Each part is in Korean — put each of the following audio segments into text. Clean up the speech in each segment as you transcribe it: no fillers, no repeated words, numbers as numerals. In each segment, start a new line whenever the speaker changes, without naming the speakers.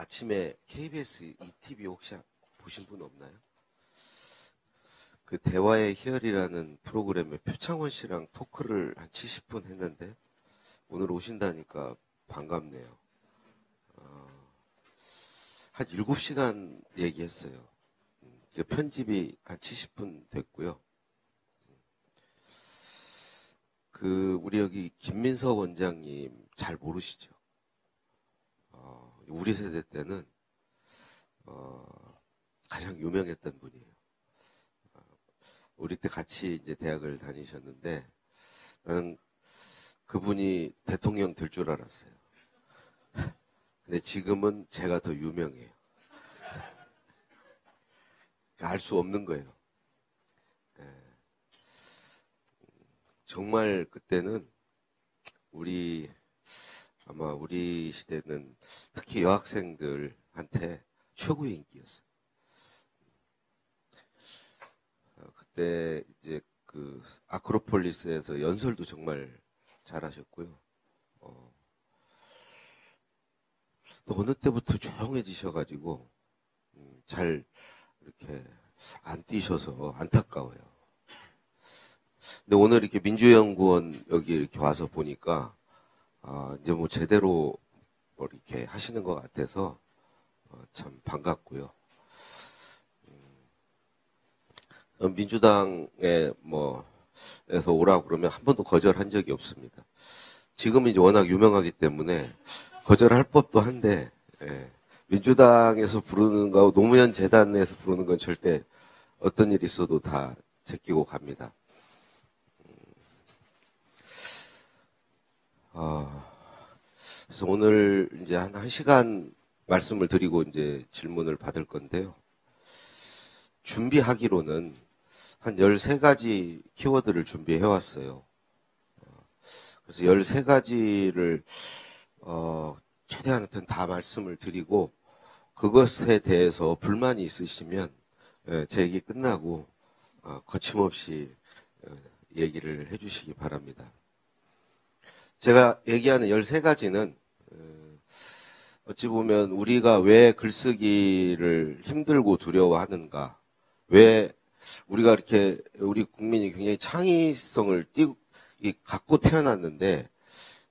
아침에 KBS ETV 혹시 보신 분 없나요? 그 대화의 희열이라는 프로그램에 표창원 씨랑 토크를 한 70분 했는데 오늘 오신다니까 반갑네요. 한 7시간 얘기했어요. 편집이 한 70분 됐고요. 우리 여기 김민석 원장님 잘 모르시죠? 우리 세대 때는 가장 유명했던 분이에요. 우리 때 같이 이제 대학을 다니셨는데 나는 그분이 대통령 될 줄 알았어요. 근데 지금은 제가 더 유명해요. 알 수 없는 거예요. 정말 그때는 아마 우리 시대는 특히 여학생들한테 최고의 인기였어요. 그때 이제 그 아크로폴리스에서 연설도 정말 잘하셨고요. 또 어느 때부터 조용해지셔가지고 잘 이렇게 안 뛰셔서 안타까워요. 근데 오늘 이렇게 민주연구원 여기 이렇게 와서 보니까 이제 뭐 제대로 뭐 이렇게 하시는 것 같아서 참 반갑고요. 민주당에 에서 오라고 그러면 한 번도 거절한 적이 없습니다. 지금은 이제 워낙 유명하기 때문에 거절할 법도 한데, 민주당에서 부르는 거, 노무현 재단에서 부르는 건 절대 어떤 일이 있어도 다 제끼고 갑니다. 그래서 오늘 이제 한 1시간 말씀을 드리고 이제 질문을 받을 건데요. 준비하기로는 한 13가지 키워드를 준비해 왔어요. 그래서 13가지를 최대한 다 말씀을 드리고 그것에 대해서 불만이 있으시면 제 얘기 끝나고 거침없이 얘기를 해주시기 바랍니다. 제가 얘기하는 13가지는 어찌 보면 우리가 왜 글쓰기를 힘들고 두려워하는가, 왜 우리가 이렇게 우리 국민이 굉장히 창의성을 갖고 태어났는데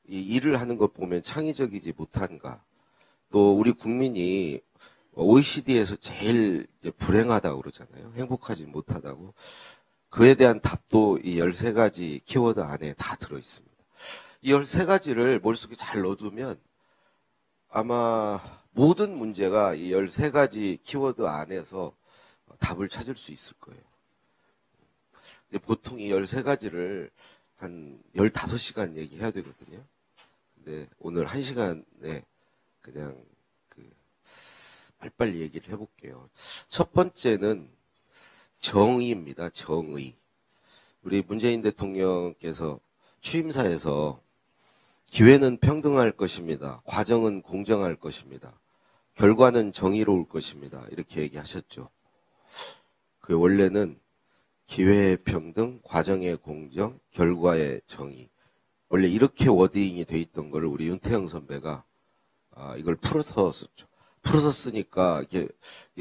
이 일을 하는 것 보면 창의적이지 못한가, 또 우리 국민이 OECD에서 제일 불행하다고 그러잖아요. 행복하지 못하다고. 그에 대한 답도 이 13가지 키워드 안에 다 들어있습니다. 이 13가지를 머릿속에 잘 넣어두면 아마 모든 문제가 이 13가지 키워드 안에서 답을 찾을 수 있을 거예요. 근데 보통 이 13가지를 한 15시간 얘기해야 되거든요. 근데 오늘 1시간에 그냥 빨리빨리 얘기를 해볼게요. 첫 번째는 정의입니다. 정의. 우리 문재인 대통령께서 취임사에서 기회는 평등할 것입니다. 과정은 공정할 것입니다. 결과는 정의로울 것입니다. 이렇게 얘기하셨죠. 그 원래는 기회의 평등, 과정의 공정, 결과의 정의. 원래 이렇게 워딩이 돼 있던 걸 우리 윤태영 선배가 이걸 풀어서 썼죠. 풀어서 쓰니까 이게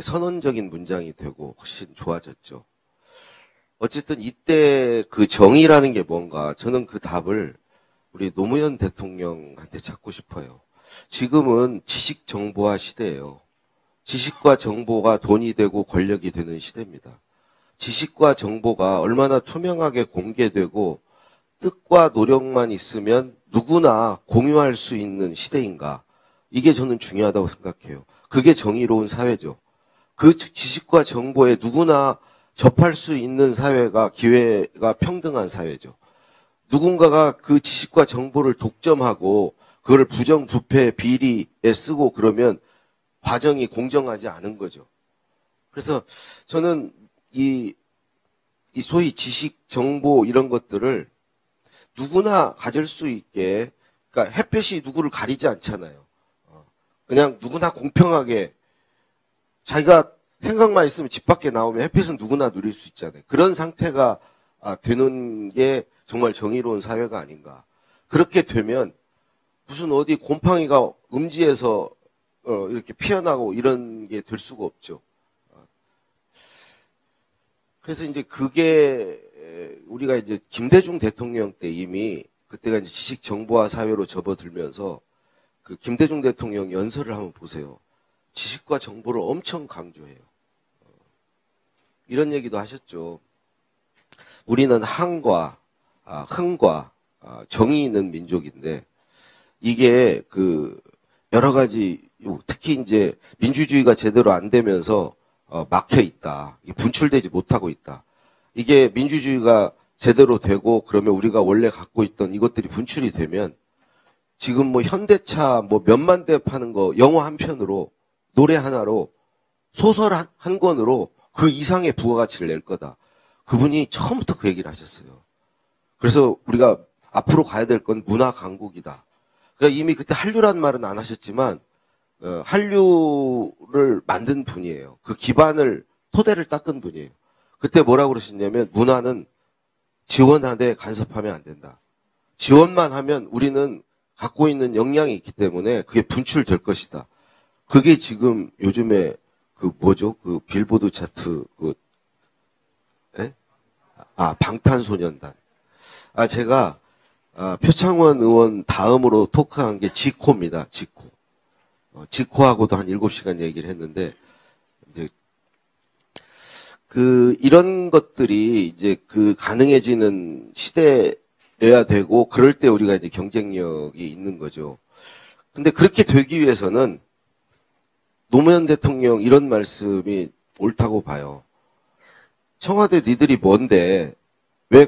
선언적인 문장이 되고 훨씬 좋아졌죠. 어쨌든 이때 그 정의라는 게 뭔가, 저는 그 답을 우리 노무현 대통령한테 찾고 싶어요. 지금은 지식 정보화 시대예요. 지식과 정보가 돈이 되고 권력이 되는 시대입니다. 지식과 정보가 얼마나 투명하게 공개되고 뜻과 노력만 있으면 누구나 공유할 수 있는 시대인가. 이게 저는 중요하다고 생각해요. 그게 정의로운 사회죠. 그 지식과 정보에 누구나 접할 수 있는 사회가 기회가 평등한 사회죠. 누군가가 그 지식과 정보를 독점하고 그걸 부정부패 비리에 쓰고 그러면 과정이 공정하지 않은 거죠. 그래서 저는 이 소위 지식, 정보 이런 것들을 누구나 가질 수 있게, 그러니까 햇볕이 누구를 가리지 않잖아요. 그냥 누구나 공평하게 자기가 생각만 있으면 집 밖에 나오면 햇빛은 누구나 누릴 수 있잖아요. 그런 상태가 되는 게 정말 정의로운 사회가 아닌가. 그렇게 되면 무슨 어디 곰팡이가 음지에서 이렇게 피어나고 이런 게 될 수가 없죠. 그래서 이제 그게 우리가 이제 김대중 대통령 때 이미 그때가 이제 지식 정보화 사회로 접어들면서 그 김대중 대통령 연설을 한번 보세요. 지식과 정보를 엄청 강조해요. 이런 얘기도 하셨죠. 우리는 항과 흥과 정이 있는 민족인데 이게 그 여러 가지 특히 이제 민주주의가 제대로 안 되면서 막혀 있다. 분출되지 못하고 있다. 이게 민주주의가 제대로 되고 그러면 우리가 원래 갖고 있던 이것들이 분출이 되면 지금 뭐 현대차 뭐 몇만 대 파는 거 영화 한 편으로 노래 하나로 소설 한 권으로 그 이상의 부가가치를 낼 거다. 그분이 처음부터 그 얘기를 하셨어요. 그래서 우리가 앞으로 가야 될 건 문화 강국이다. 그러니까 이미 그때 한류란 말은 안 하셨지만 한류를 만든 분이에요. 그 기반을 토대를 닦은 분이에요. 그때 뭐라고 그러셨냐면 문화는 지원하되 간섭하면 안 된다. 지원만 하면 우리는 갖고 있는 역량이 있기 때문에 그게 분출될 것이다. 그게 지금 요즘에 그 뭐죠? 그 빌보드 차트 방탄소년단. 제가 표창원 의원 다음으로 토크한 게 지코입니다. 지코. 지코하고도 한 7시간 얘기를 했는데 이제 이런 것들이 이제 가능해지는 시대여야 되고 그럴 때 우리가 이제 경쟁력이 있는 거죠. 근데 그렇게 되기 위해서는 노무현 대통령 이런 말씀이 옳다고 봐요. 청와대 니들이 뭔데 왜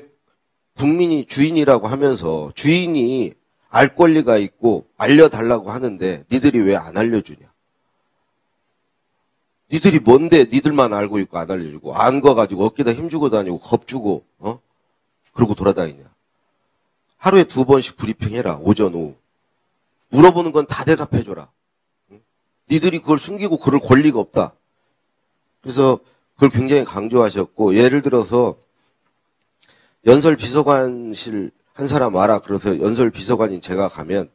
국민이 주인이라고 하면서 주인이 알 권리가 있고 알려달라고 하는데 니들이 왜 안 알려주냐. 니들이 뭔데 니들만 알고 있고 안 알려주고 안 거가지고 어깨다 힘주고 다니고 겁주고 그러고 돌아다니냐. 하루에 2번씩 브리핑해라. 오전 오후. 물어보는 건 다 대답해줘라. 니들이 그걸 숨기고 그럴 권리가 없다. 그래서 그걸 굉장히 강조하셨고 예를 들어서 연설 비서관실 한 사람 와라. 그래서 연설 비서관인 제가 가면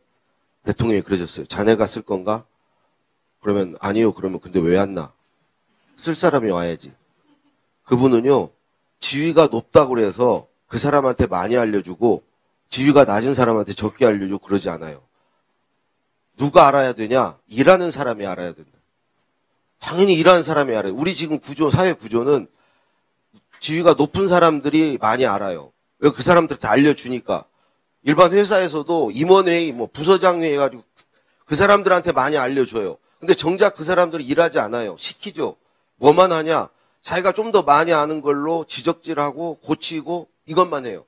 대통령이 그러셨어요. 자네가 쓸 건가? 그러면 아니요. 그러면 근데 왜 왔나? 쓸 사람이 와야지. 그분은요. 지위가 높다고 그래서 그 사람한테 많이 알려주고 지위가 낮은 사람한테 적게 알려주고 그러지 않아요. 누가 알아야 되냐? 일하는 사람이 알아야 된다. 당연히 일하는 사람이 알아요. 우리 지금 사회 구조는 지위가 높은 사람들이 많이 알아요. 왜 그 사람들한테 알려주니까. 일반 회사에서도 임원회의, 부서장회의 해가지고 그 사람들한테 많이 알려줘요. 근데 정작 그 사람들이 일하지 않아요. 시키죠. 뭐만 하냐? 자기가 좀 더 많이 아는 걸로 지적질하고 고치고 이것만 해요.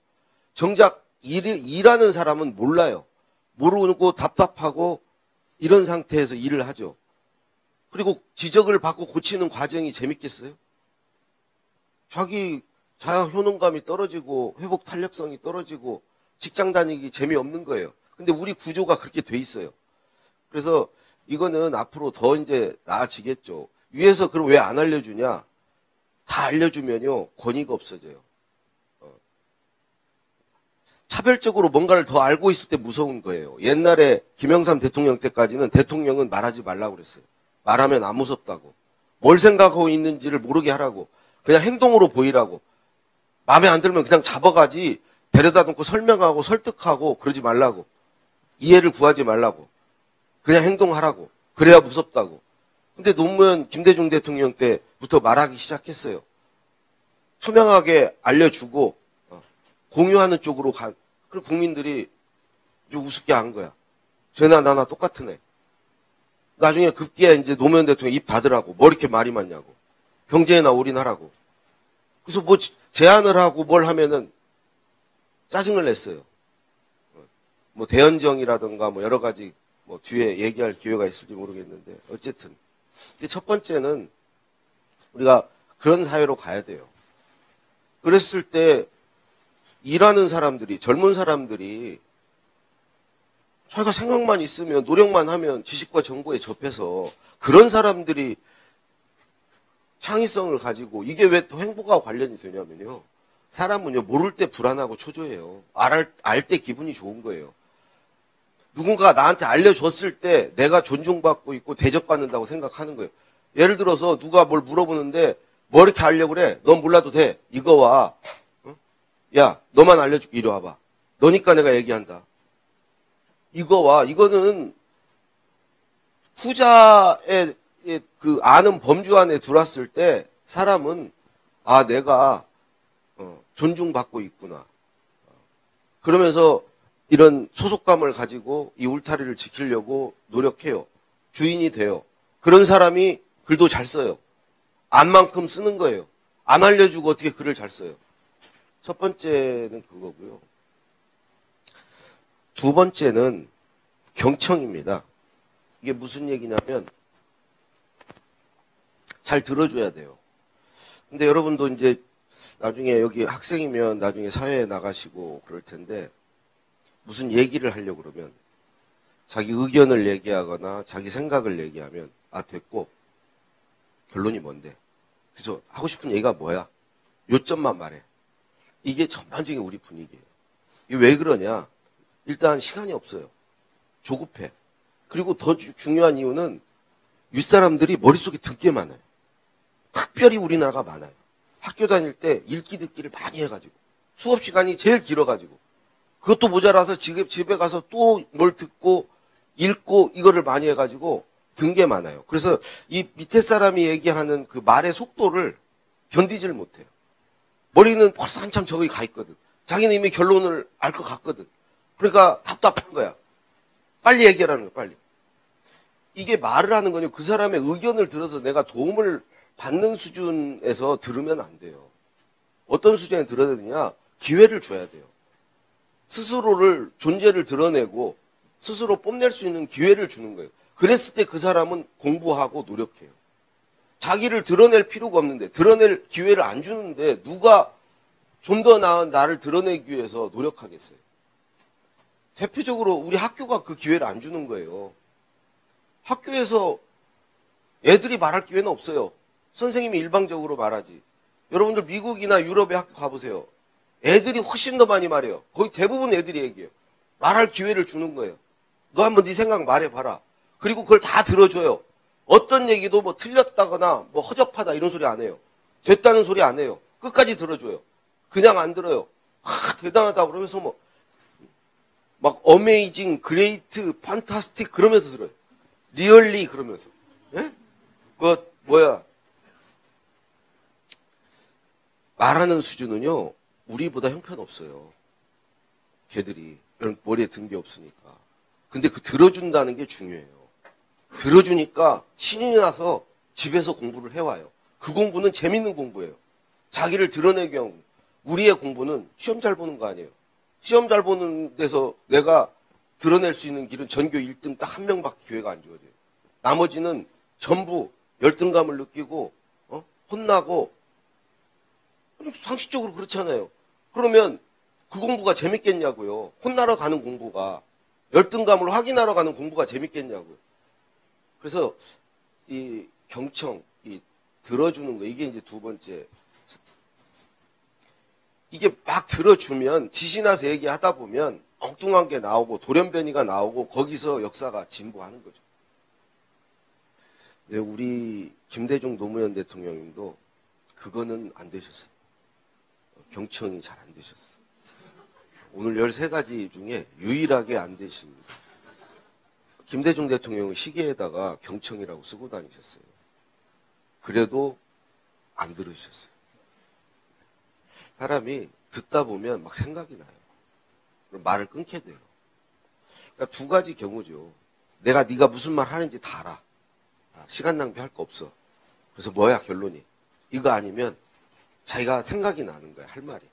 정작 일하는 사람은 몰라요. 모르고 답답하고 이런 상태에서 일을 하죠. 그리고 지적을 받고 고치는 과정이 재밌겠어요? 자아 효능감이 떨어지고 회복 탄력성이 떨어지고 직장 다니기 재미없는 거예요. 근데 우리 구조가 그렇게 돼 있어요. 그래서 이거는 앞으로 더 이제 나아지겠죠. 위에서 그럼 왜 안 알려주냐? 다 알려주면요 권위가 없어져요. 차별적으로 뭔가를 더 알고 있을 때 무서운 거예요. 옛날에 김영삼 대통령 때까지는 대통령은 말하지 말라고 그랬어요. 말하면 안 무섭다고. 뭘 생각하고 있는지를 모르게 하라고. 그냥 행동으로 보이라고. 마음에 안 들면 그냥 잡아가지 데려다 놓고 설명하고 설득하고 그러지 말라고. 이해를 구하지 말라고. 그냥 행동하라고. 그래야 무섭다고. 근데 노무현 김대중 대통령 때부터 말하기 시작했어요. 투명하게 알려주고 공유하는 쪽으로 그리고 국민들이 좀 우습게 한 거야. 쟤나 나나 똑같은 애. 나중에 급기야 이제 노무현 대통령 입 닫으라고. 뭐 이렇게 말이 많냐고. 경제에나 올인하라고. 그래서 뭐 제안을 하고 뭘 하면은 짜증을 냈어요. 뭐 대연정이라든가 뭐 여러 가지 뭐 뒤에 얘기할 기회가 있을지 모르겠는데 어쨌든. 첫 번째는 우리가 그런 사회로 가야 돼요. 그랬을 때 일하는 사람들이 젊은 사람들이 자기가 생각만 있으면 노력만 하면 지식과 정보에 접해서 그런 사람들이 창의성을 가지고 이게 왜 또 행복과 관련이 되냐면요. 사람은요 모를 때 불안하고 초조해요. 알 때 기분이 좋은 거예요. 누군가가 나한테 알려줬을 때 내가 존중받고 있고 대접받는다고 생각하는 거예요. 예를 들어서 누가 뭘 물어보는데 뭐 이렇게 하려고 그래? 넌 몰라도 돼. 이거 와. 어? 야, 너만 알려줄게. 이리 와봐. 너니까 내가 얘기한다. 이거 와. 이거는 후자의 그 아는 범주 안에 들어왔을 때 사람은 아, 내가 존중받고 있구나. 그러면서 이런 소속감을 가지고 이 울타리를 지키려고 노력해요. 주인이 돼요. 그런 사람이 글도 잘 써요. 안만큼 쓰는 거예요. 안 알려주고 어떻게 글을 잘 써요. 첫 번째는 그거고요. 두 번째는 경청입니다. 이게 무슨 얘기냐면 잘 들어줘야 돼요. 근데 여러분도 이제 나중에 여기 학생이면 나중에 사회에 나가시고 그럴 텐데 무슨 얘기를 하려고 그러면 자기 의견을 얘기하거나 자기 생각을 얘기하면 아, 됐고 결론이 뭔데? 그래서 하고 싶은 얘기가 뭐야? 요점만 말해. 이게 전반적인 우리 분위기예요. 이게 왜 그러냐? 일단 시간이 없어요. 조급해. 그리고 더 중요한 이유는 윗사람들이 머릿속에 든 게 많아요. 특별히 우리나라가 많아요. 학교 다닐 때 읽기 듣기를 많이 해가지고 수업 시간이 제일 길어가지고 그것도 모자라서 집에 가서 또 뭘 듣고 읽고 이거를 많이 해가지고 든 게 많아요. 그래서 이 밑에 사람이 얘기하는 그 말의 속도를 견디질 못해요. 머리는 벌써 한참 저기 가 있거든. 자기는 이미 결론을 알 것 같거든. 그러니까 답답한 거야. 빨리 얘기하라는 거야, 빨리. 이게 말을 하는 거냐, 그 사람의 의견을 들어서 내가 도움을 받는 수준에서 들으면 안 돼요. 어떤 수준에 들어야 되느냐? 기회를 줘야 돼요. 스스로를, 존재를 드러내고 스스로 뽐낼 수 있는 기회를 주는 거예요. 그랬을 때 그 사람은 공부하고 노력해요. 자기를 드러낼 필요가 없는데, 드러낼 기회를 안 주는데 누가 좀 더 나은 나를 드러내기 위해서 노력하겠어요. 대표적으로 우리 학교가 그 기회를 안 주는 거예요. 학교에서 애들이 말할 기회는 없어요. 선생님이 일방적으로 말하지. 여러분들 미국이나 유럽에 학교 가보세요. 애들이 훨씬 더 많이 말해요. 거의 대부분 애들이 얘기해요. 말할 기회를 주는 거예요. 너 한번 네 생각 말해봐라. 그리고 그걸 다 들어줘요. 어떤 얘기도 뭐 틀렸다거나 뭐 허접하다 이런 소리 안 해요. 됐다는 소리 안 해요. 끝까지 들어줘요. 그냥 안 들어요. 아, 대단하다 그러면서 뭐 막 어메이징, 그레이트, 판타스틱 그러면서 들어요. 리얼리 그러면서. 예? 그 뭐야? 말하는 수준은요. 우리보다 형편없어요. 걔들이 이런 머리에 든 게 없으니까. 근데 그 들어준다는 게 중요해요. 들어주니까 신이 나서 집에서 공부를 해와요. 그 공부는 재밌는 공부예요. 자기를 드러내기 위한 공부. 우리의 공부는 시험 잘 보는 거 아니에요. 시험 잘 보는 데서 내가 드러낼 수 있는 길은 전교 1등 딱 한 명밖에 기회가 안 주어져요. 나머지는 전부 열등감을 느끼고 혼나고 상식적으로 그렇잖아요. 그러면 그 공부가 재밌겠냐고요. 혼나러 가는 공부가 열등감을 확인하러 가는 공부가 재밌겠냐고요. 그래서 이 경청, 이 들어주는 거 이게 이제 두 번째. 이게 막 들어주면 지시 나서 얘기하다 보면 엉뚱한 게 나오고 돌연변이가 나오고 거기서 역사가 진보하는 거죠. 네, 우리 김대중 노무현 대통령님도 그거는 안 되셨어요. 경청이 잘 안 되셨어요. 오늘 13가지 중에 유일하게 안 되신 김대중 대통령은 시계에다가 경청이라고 쓰고 다니셨어요. 그래도 안 들으셨어요. 사람이 듣다 보면 막 생각이 나요. 그럼 말을 끊게 돼요. 그러니까 두 가지 경우죠. 네가 무슨 말 하는지 다 알아. 시간 낭비할 거 없어. 그래서 뭐야 결론이. 이거 아니면 자기가 생각이 나는 거야. 할 말이.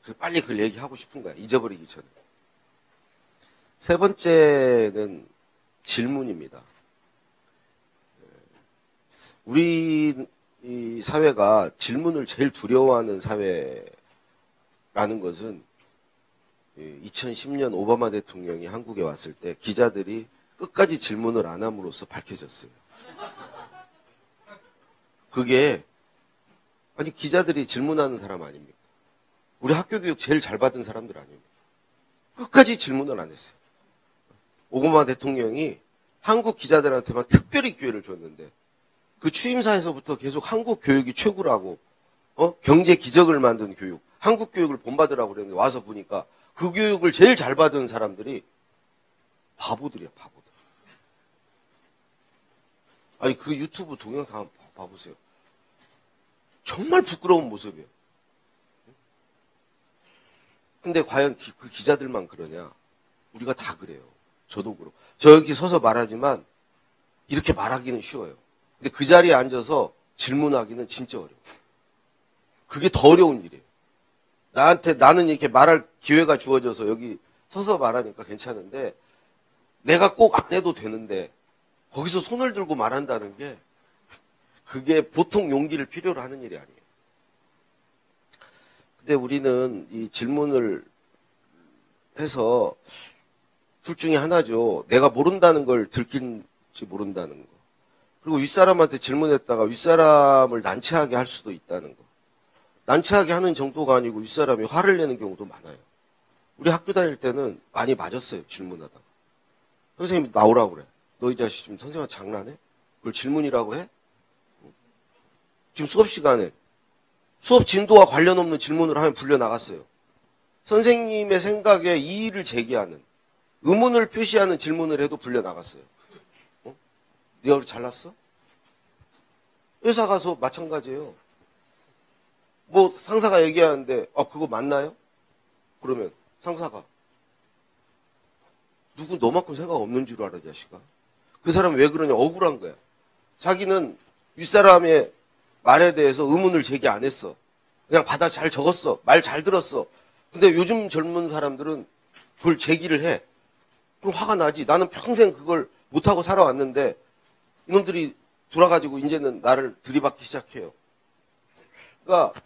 그래서 빨리 그걸 얘기하고 싶은 거야. 잊어버리기 전에. 세 번째는 질문입니다. 우리 이 사회가 질문을 제일 두려워하는 사회라는 것은 2010년 오바마 대통령이 한국에 왔을 때 기자들이 끝까지 질문을 안 함으로써 밝혀졌어요. 그게 아니 기자들이 질문하는 사람 아닙니까? 우리 학교 교육 제일 잘 받은 사람들 아닙니까? 끝까지 질문을 안 했어요. 오바마 대통령이 한국 기자들한테만 특별히 기회를 줬는데 그 취임사에서부터 계속 한국 교육이 최고라고 경제 기적을 만든 교육, 한국 교육을 본받으라고 그랬는데 와서 보니까 그 교육을 제일 잘 받은 사람들이 바보들이야, 바보들. 아니 그 유튜브 동영상 한번 봐보세요. 정말 부끄러운 모습이에요. 근데 과연 그 기자들만 그러냐? 우리가 다 그래요. 저도 그렇고. 저 여기 서서 말하지만 이렇게 말하기는 쉬워요. 근데 그 자리에 앉아서 질문하기는 진짜 어려워요. 그게 더 어려운 일이에요. 나는 이렇게 말할 기회가 주어져서 여기 서서 말하니까 괜찮은데 내가 꼭 안 해도 되는데 거기서 손을 들고 말한다는 게 그게 보통 용기를 필요로 하는 일이 아니에요. 근데 우리는 이 질문을 해서 둘 중에 하나죠. 내가 모른다는 걸 들킨지 모른다는 거. 그리고 윗사람한테 질문했다가 윗사람을 난처하게 할 수도 있다는 거. 난처하게 하는 정도가 아니고 윗사람이 화를 내는 경우도 많아요. 우리 학교 다닐 때는 많이 맞았어요. 질문하다가. 선생님이 나오라고 그래. 너 이 자식 지금 선생님한테 장난해? 그걸 질문이라고 해? 지금 수업 시간에 수업 진도와 관련 없는 질문을 하면 불려 나갔어요. 선생님의 생각에 이의를 제기하는 의문을 표시하는 질문을 해도 불려 나갔어요. 네가 그렇게 잘났어? 회사 가서 마찬가지예요. 뭐 상사가 얘기하는데 그거 맞나요? 그러면 상사가 누구 너만큼 생각 없는 줄 알아, 자식아. 그 사람은 왜 그러냐? 억울한 거야. 자기는 윗사람의 말에 대해서 의문을 제기 안 했어. 그냥 받아 잘 적었어. 말 잘 들었어. 근데 요즘 젊은 사람들은 그걸 제기를 해. 그럼 화가 나지. 나는 평생 그걸 못하고 살아왔는데 이놈들이 돌아가지고 이제는 나를 들이받기 시작해요. 그러니까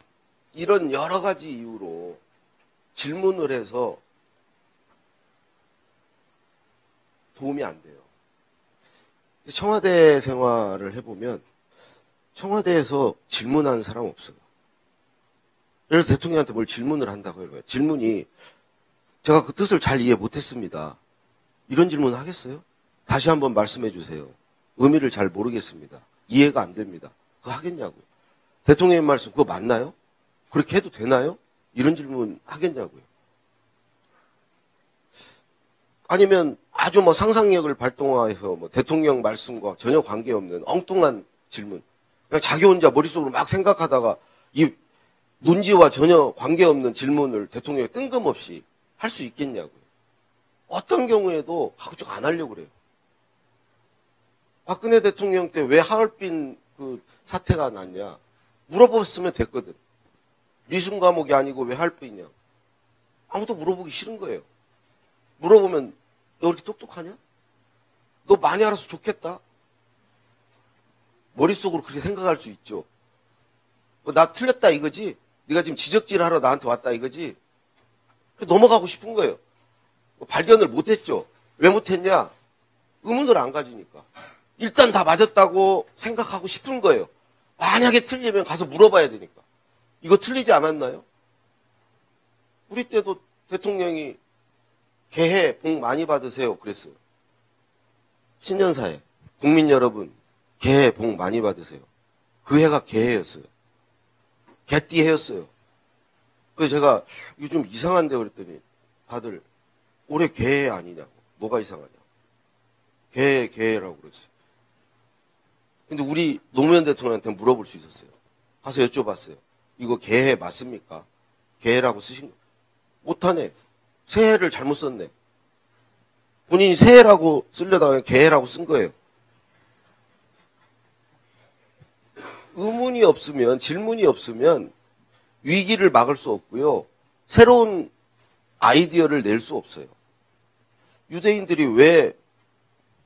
이런 여러 가지 이유로 질문을 해서 도움이 안 돼요. 청와대 생활을 해보면 청와대에서 질문하는 사람 없어요. 예를 들어 대통령한테 뭘 질문을 한다고 해요. 질문이 제가 그 뜻을 잘 이해 못했습니다. 이런 질문 하겠어요? 다시 한번 말씀해 주세요. 의미를 잘 모르겠습니다. 이해가 안 됩니다. 그거 하겠냐고요. 대통령의 말씀 그거 맞나요? 그렇게 해도 되나요? 이런 질문 하겠냐고요. 아니면 아주 뭐 상상력을 발동해서 뭐 대통령 말씀과 전혀 관계없는 엉뚱한 질문. 그냥 자기 혼자 머릿속으로 막 생각하다가 이 논지와 전혀 관계없는 질문을 대통령이 뜬금없이 할 수 있겠냐고요. 어떤 경우에도 그쪽 안 하려고 그래요. 박근혜 대통령 때 왜 하얼빈 그 사태가 났냐. 물어봤으면 됐거든. 미순 과목이 아니고 왜 하얼빈이냐. 아무도 물어보기 싫은 거예요. 물어보면 너 그렇게 똑똑하냐? 너 많이 알아서 좋겠다. 머릿속으로 그렇게 생각할 수 있죠. 나 틀렸다 이거지? 네가 지금 지적질하러 나한테 왔다 이거지? 넘어가고 싶은 거예요. 발견을 못했죠. 왜 못했냐? 의문을 안 가지니까. 일단 다 맞았다고 생각하고 싶은 거예요. 만약에 틀리면 가서 물어봐야 되니까. 이거 틀리지 않았나요? 우리 때도 대통령이 개해 복 많이 받으세요 그랬어요. 신년사에 국민 여러분 개해 복 많이 받으세요. 그 해가 개해였어요. 개띠해였어요. 그래서 제가 이거 좀 이상한데 그랬더니 다들 올해 개해 아니냐고. 뭐가 이상하냐. 개해라고 그랬어요. 근데 우리 노무현 대통령한테 물어볼 수 있었어요. 가서 여쭤봤어요. 이거 개해 맞습니까? 개해라고 쓰신 거. 못하네. 새해를 잘못 썼네. 본인이 새해라고 쓰려다가 개해라고 쓴 거예요. 의문이 없으면, 질문이 없으면 위기를 막을 수 없고요. 새로운 아이디어를 낼 수 없어요. 유대인들이 왜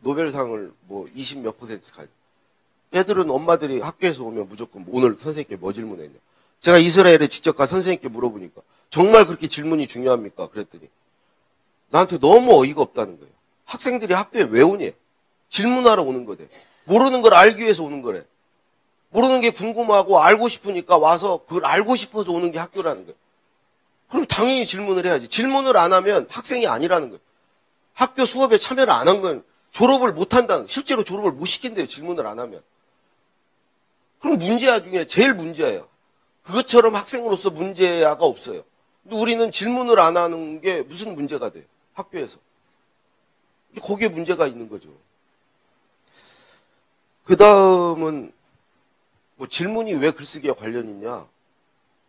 노벨상을 뭐 20몇 %? 애들은 엄마들이 학교에서 오면 무조건 오늘 선생님께 뭐 질문했냐. 제가 이스라엘에 직접 가 선생님께 물어보니까 정말 그렇게 질문이 중요합니까? 그랬더니 나한테 너무 어이가 없다는 거예요. 학생들이 학교에 왜 오니? 질문하러 오는 거래. 모르는 걸 알기 위해서 오는 거래. 모르는 게 궁금하고 알고 싶으니까 와서 그걸 알고 싶어서 오는 게 학교라는 거예요. 그럼 당연히 질문을 해야지. 질문을 안 하면 학생이 아니라는 거예요. 학교 수업에 참여를 안 한 건 졸업을 못 한다는, 실제로 졸업을 못 시킨대요. 질문을 안 하면. 그럼 문제아 중에 제일 문제예요. 그것처럼 학생으로서 문제아가 없어요. 근데 우리는 질문을 안 하는 게 무슨 문제가 돼요? 학교에서. 거기에 문제가 있는 거죠. 그 다음은 뭐 질문이 왜 글쓰기와 관련 있냐?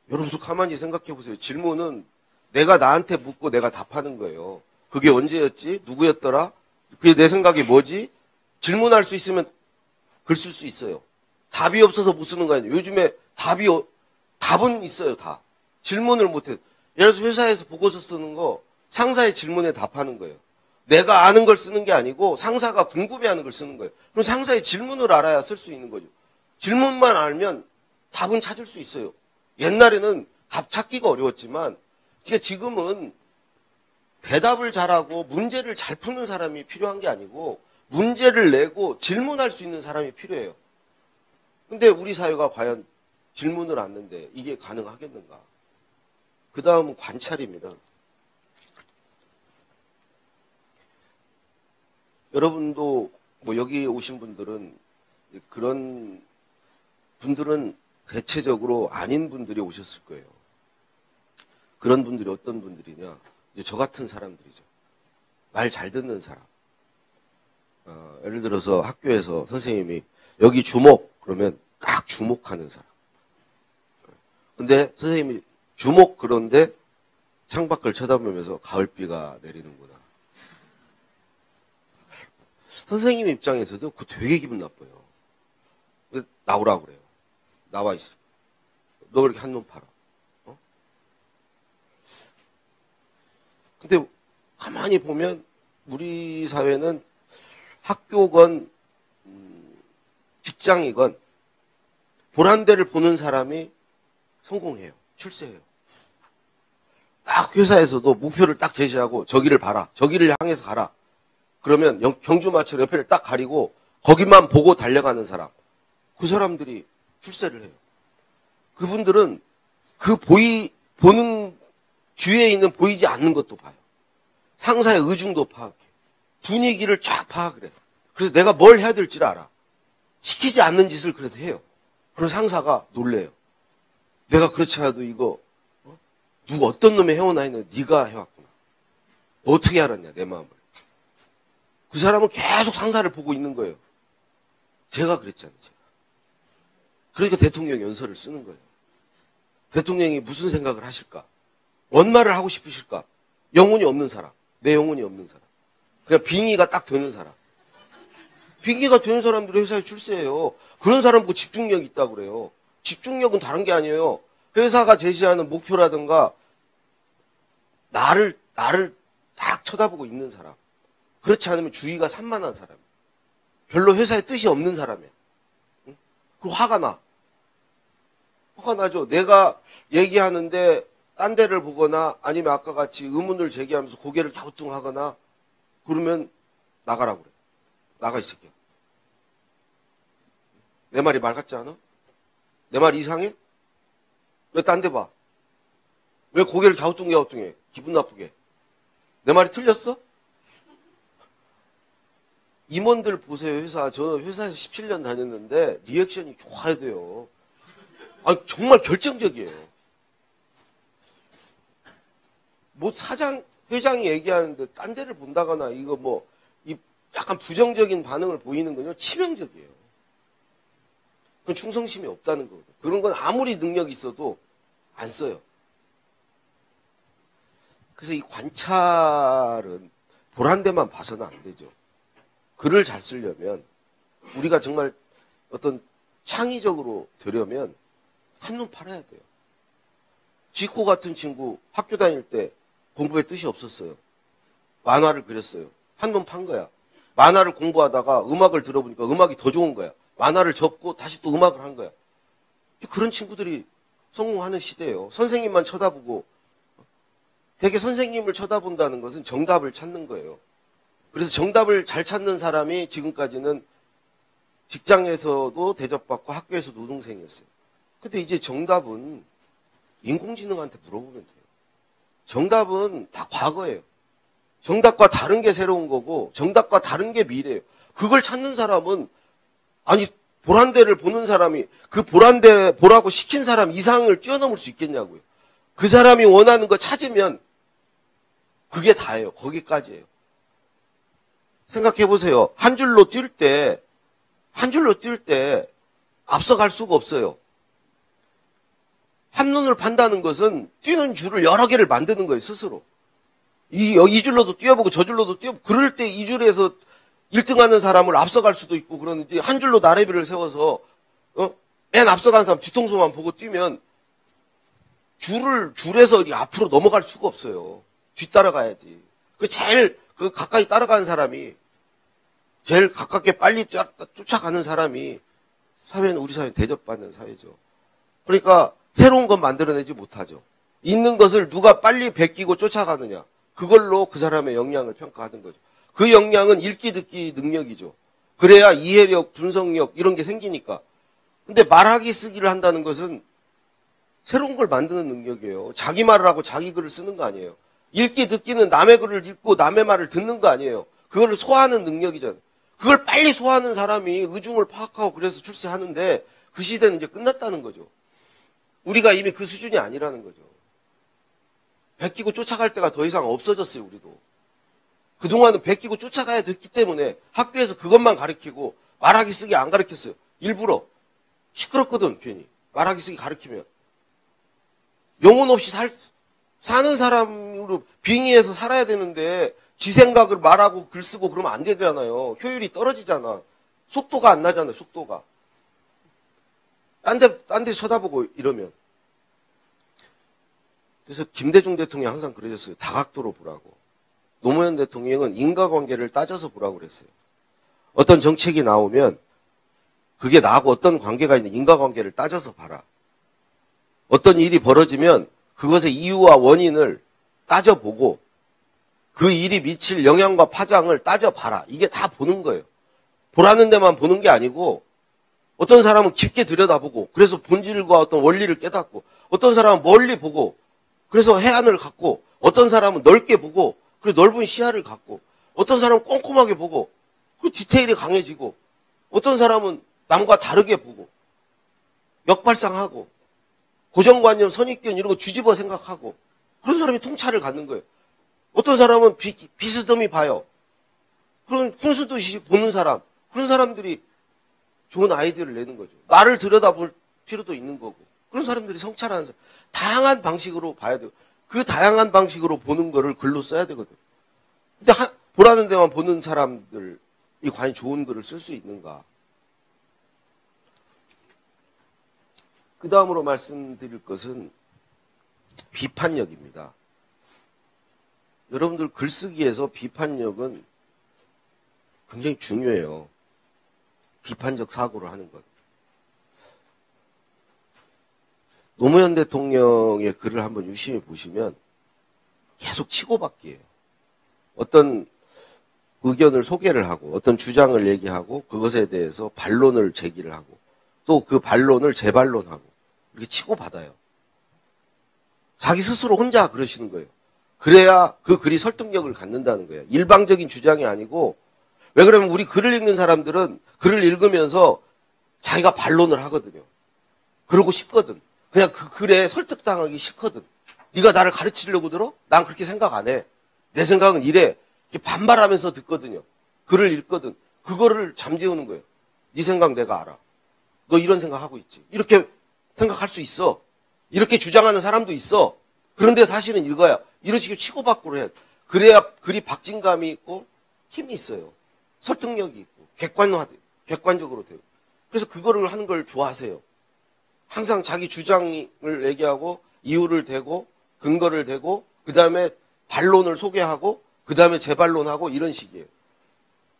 여러분도 가만히 생각해 보세요. 질문은 내가 나한테 묻고 내가 답하는 거예요. 그게 언제였지? 누구였더라? 그게 내 생각이 뭐지? 질문할 수 있으면 글 쓸 수 있어요. 답이 없어서 못 쓰는 거 아니에요. 요즘에 답은 있어요, 다. 질문을 못해. 예를 들어서 회사에서 보고서 쓰는 거 상사의 질문에 답하는 거예요. 내가 아는 걸 쓰는 게 아니고 상사가 궁금해하는 걸 쓰는 거예요. 그럼 상사의 질문을 알아야 쓸 수 있는 거죠. 질문만 알면 답은 찾을 수 있어요. 옛날에는 답 찾기가 어려웠지만 지금은 대답을 잘하고 문제를 잘 푸는 사람이 필요한 게 아니고 문제를 내고 질문할 수 있는 사람이 필요해요. 근데 우리 사회가 과연 질문을 않는데 이게 가능하겠는가? 그 다음은 관찰입니다. 여러분도 뭐 여기 오신 분들은 그런 분들은 대체적으로 아닌 분들이 오셨을 거예요. 그런 분들이 어떤 분들이냐? 이제 저 같은 사람들이죠. 말 잘 듣는 사람. 예를 들어서 학교에서 선생님이 여기 주목 그러면 딱 주목하는 사람. 근데 선생님이 주목 그런데 창밖을 쳐다보면서 가을비가 내리는구나. 선생님 입장에서도 그거 되게 기분 나빠요. 나오라고 그래요. 나와 있어. 너 왜 이렇게 한눈 팔아? 어? 근데 가만히 보면 우리 사회는 학교건 직장이건 보란 데를 보는 사람이 성공해요. 출세해요. 딱 회사에서도 목표를 딱 제시하고 저기를 봐라. 저기를 향해서 가라. 그러면 경주마처럼 옆에를 딱 가리고 거기만 보고 달려가는 사람. 그 사람들이 출세를 해요. 그분들은 보는 뒤에 있는 보이지 않는 것도 봐요. 상사의 의중도 파악해. 분위기를 쫙 파악을 해요. 그래서 내가 뭘 해야 될지를 알아. 시키지 않는 짓을 그래서 해요. 그럼 상사가 놀래요. 내가 그렇지 않아도 이거 누가 어떤 놈이 해오나 했는데 네가 해왔구나. 너 어떻게 알았냐 내 마음을. 그 사람은 계속 상사를 보고 있는 거예요. 제가 그랬잖아요. 제가. 그러니까 대통령 연설을 쓰는 거예요. 대통령이 무슨 생각을 하실까? 뭔 말을 하고 싶으실까? 영혼이 없는 사람. 내 영혼이 없는 사람. 그냥 빙의가 딱 되는 사람. 빙의가 되는 사람들이 회사에 출세해요. 그런 사람 보고 집중력이 있다고 그래요. 집중력은 다른 게 아니에요. 회사가 제시하는 목표라든가 나를 딱 쳐다보고 있는 사람. 그렇지 않으면 주의가 산만한 사람. 별로 회사에 뜻이 없는 사람이야. 응? 그리고 화가 나. 화가 나죠. 내가 얘기하는데 딴 데를 보거나 아니면 아까 같이 의문을 제기하면서 고개를 갸우뚱하거나 그러면 나가라고 그래. 나가 이 새끼야. 내 말이 말 같지 않아? 내 말 이상해? 왜 딴 데 봐? 왜 고개를 갸우뚱해? 기분 나쁘게. 내 말이 틀렸어? 임원들 보세요, 회사. 저 회사에서 17년 다녔는데 리액션이 좋아야 돼요. 아, 정말 결정적이에요. 뭐 회장이 얘기하는데 딴 데를 본다거나 이거 뭐 약간 부정적인 반응을 보이는 건요 치명적이에요. 그건 충성심이 없다는 거거든요. 그런 건 아무리 능력이 있어도 안 써요. 그래서 이 관찰은 보란 데만 봐서는 안 되죠. 글을 잘 쓰려면 우리가 정말 어떤 창의적으로 되려면 한눈 팔아야 돼요. 지코 같은 친구 학교 다닐 때 공부에 뜻이 없었어요. 만화를 그렸어요. 한눈 판 거야. 만화를 공부하다가 음악을 들어보니까 음악이 더 좋은 거야. 만화를 접고 다시 또 음악을 한 거야. 그런 친구들이 성공하는 시대예요. 선생님만 쳐다보고 되게 선생님을 쳐다본다는 것은 정답을 찾는 거예요. 그래서 정답을 잘 찾는 사람이 지금까지는 직장에서도 대접받고 학교에서도 우등생이었어요. 근데 이제 정답은 인공지능한테 물어보면 돼요. 정답은 다 과거예요. 정답과 다른 게 새로운 거고 정답과 다른 게 미래예요. 그걸 찾는 사람은 아니 보란대를 보는 사람이 그 보란대 보라고 시킨 사람 이상을 뛰어넘을 수 있겠냐고요. 그 사람이 원하는 거 찾으면 그게 다예요. 거기까지예요. 생각해 보세요. 한 줄로 뛸 때 앞서갈 수가 없어요. 한눈을 판다는 것은 뛰는 줄을 여러 개를 만드는 거예요, 스스로. 이 줄로도 뛰어보고 저 줄로도 뛰어보고 그럴 때 이 줄에서 1등하는 사람을 앞서갈 수도 있고 그러는데 한 줄로 나래비를 세워서 맨 앞서간 사람 뒤통수만 보고 뛰면 줄에서 앞으로 넘어갈 수가 없어요. 뒤따라가야지. 제일 가까이 따라가는 사람이 제일 가깝게 빨리 쫓아가는 사람이 우리 사회는 대접받는 사회죠. 그러니까 새로운 건 만들어내지 못하죠. 있는 것을 누가 빨리 베끼고 쫓아가느냐. 그걸로 그 사람의 역량을 평가하는 거죠. 그 역량은 읽기 듣기 능력이죠. 그래야 이해력, 분석력 이런 게 생기니까. 근데 말하기 쓰기를 한다는 것은 새로운 걸 만드는 능력이에요. 자기 말을 하고 자기 글을 쓰는 거 아니에요. 읽기 듣기는 남의 글을 읽고 남의 말을 듣는 거 아니에요. 그걸 소화하는 능력이잖아요. 그걸 빨리 소화하는 사람이 의중을 파악하고 그래서 출세하는데 그 시대는 이제 끝났다는 거죠. 우리가 이미 그 수준이 아니라는 거죠. 베끼고 쫓아갈 때가 더 이상 없어졌어요, 우리도. 그동안은 베끼고 쫓아가야 됐기 때문에 학교에서 그것만 가르치고 말하기 쓰기 안 가르쳤어요. 일부러. 시끄럽거든, 괜히. 말하기 쓰기 가르치면. 영혼 없이 사는 사람으로 빙의해서 살아야 되는데 지 생각을 말하고 글 쓰고 그러면 안 되잖아요. 효율이 떨어지잖아. 속도가 안 나잖아요, 속도가. 딴 데 쳐다보고 이러면. 그래서 김대중 대통령이 항상 그러셨어요. 다각도로 보라고. 노무현 대통령은 인과관계를 따져서 보라고 그랬어요. 어떤 정책이 나오면 그게 나하고 어떤 관계가 있는 인과관계를 따져서 봐라. 어떤 일이 벌어지면 그것의 이유와 원인을 따져보고 그 일이 미칠 영향과 파장을 따져봐라. 이게 다 보는 거예요. 보라는 데만 보는 게 아니고 어떤 사람은 깊게 들여다보고 그래서 본질과 어떤 원리를 깨닫고 어떤 사람은 멀리 보고 그래서 해안을 갖고 어떤 사람은 넓게 보고 그리고 넓은 시야를 갖고 어떤 사람은 꼼꼼하게 보고 그 디테일이 강해지고 어떤 사람은 남과 다르게 보고 역발상하고 고정관념, 선입견 이런 거 뒤집어 생각하고 그런 사람이 통찰을 갖는 거예요. 어떤 사람은 비스듬히 봐요. 그런 훈수듯이 보는 사람, 그런 사람들이 좋은 아이디어를 내는 거죠. 나를 들여다볼 필요도 있는 거고 그런 사람들이 성찰하는 사람. 다양한 방식으로 봐야 돼요. 그 다양한 방식으로 보는 거를 글로 써야 되거든. 근데 보라는 데만 보는 사람들이 과연 좋은 글을 쓸 수 있는가? 그 다음으로 말씀드릴 것은 비판력입니다. 여러분들 글쓰기에서 비판력은 굉장히 중요해요. 비판적 사고를 하는 것. 노무현 대통령의 글을 한번 유심히 보시면 계속 치고받기예요. 어떤 의견을 소개를 하고 어떤 주장을 얘기하고 그것에 대해서 반론을 제기를 하고 또 그 반론을 재반론하고 이렇게 치고받아요. 자기 스스로 혼자 그러시는 거예요. 그래야 그 글이 설득력을 갖는다는 거예요. 일방적인 주장이 아니고 왜 그러면 우리 글을 읽는 사람들은 글을 읽으면서 자기가 반론을 하거든요. 그러고 싶거든. 그냥 그 글에 설득당하기 싫거든. 네가 나를 가르치려고 들어? 난 그렇게 생각 안 해. 내 생각은 이래. 이렇게 반발하면서 듣거든요. 글을 읽거든. 그거를 잠재우는 거예요. 네 생각 내가 알아. 너 이런 생각하고 있지. 이렇게 생각할 수 있어. 이렇게 주장하는 사람도 있어. 그런데 사실은 이거야. 이런 식으로 치고받고를 해. 그래야 글이 박진감이 있고 힘이 있어요. 설득력이 있고 객관적으로 돼요. 그래서 그거를 하는 걸 좋아하세요. 항상 자기 주장을 얘기하고 이유를 대고 근거를 대고 그 다음에 반론을 소개하고 그 다음에 재반론하고 이런 식이에요.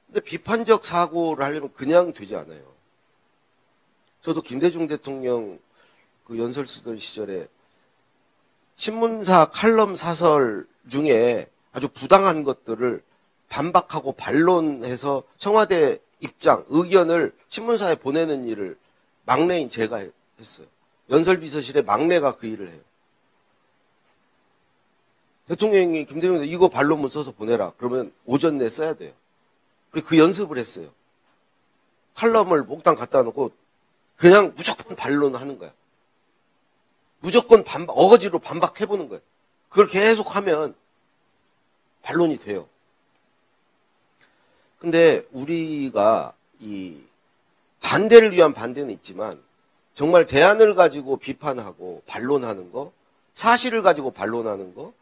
근데 비판적 사고를 하려면 그냥 되지 않아요. 저도 김대중 대통령 그 연설 쓰던 시절에 신문사 칼럼 사설 중에 아주 부당한 것들을 반박하고 반론해서 청와대 입장, 의견을 신문사에 보내는 일을 막내인 제가 했어요. 연설비서실에 막내가 그 일을 해요. 대통령이 김대중 이거 반론문 써서 보내라. 그러면 오전 내에 써야 돼요. 그리고 그 연습을 했어요. 칼럼을 목당 갖다 놓고 그냥 무조건 반론하는 거야. 무조건 어거지로 반박해보는 거예요. 그걸 계속 하면 반론이 돼요. 근데 우리가 이 반대를 위한 반대는 있지만 정말 대안을 가지고 비판하고 반론하는 거, 사실을 가지고 반론하는 거,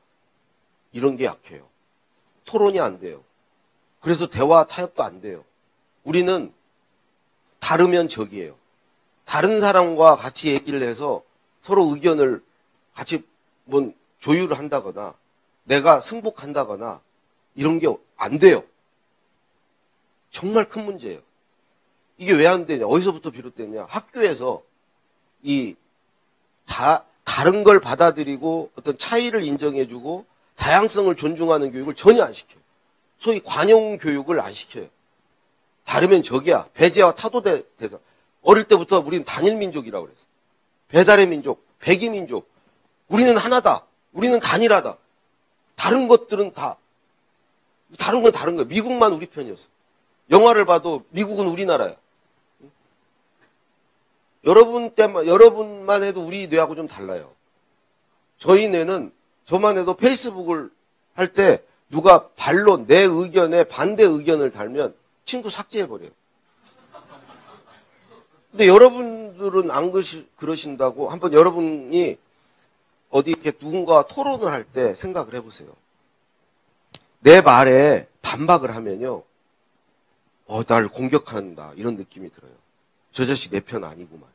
이런 게 약해요. 토론이 안 돼요. 그래서 대화 타협도 안 돼요. 우리는 다르면 적이에요. 다른 사람과 같이 얘기를 해서 서로 의견을 같이 조율을 한다거나 내가 승복한다거나 이런 게 안 돼요. 정말 큰 문제예요. 이게 왜 안 되냐? 어디서부터 비롯됐냐? 학교에서 다른 걸 받아들이고 어떤 차이를 인정해주고 다양성을 존중하는 교육을 전혀 안 시켜요. 소위 관용 교육을 안 시켜요. 다르면 적이야. 배제와 타도 대상. 어릴 때부터 우리는 단일민족이라고 그랬어요. 배달의 민족, 백이민족. 우리는 하나다. 우리는 단일하다. 다른 것들은 다른 건 다른 거예요. 미국만 우리 편이었어. 영화를 봐도 미국은 우리나라야. 여러분만 해도 우리 뇌하고 좀 달라요. 저희 뇌는 저만 해도 페이스북을 할 때 누가 반론, 내 의견에 반대 의견을 달면 친구 삭제해버려요. 근데 여러분들은 안 그러신다고 한번 여러분이 어디 이렇게 누군가와 토론을 할 때 생각을 해보세요. 내 말에 반박을 하면요. 날 공격한다. 이런 느낌이 들어요. 저 자식 내 편 아니구만.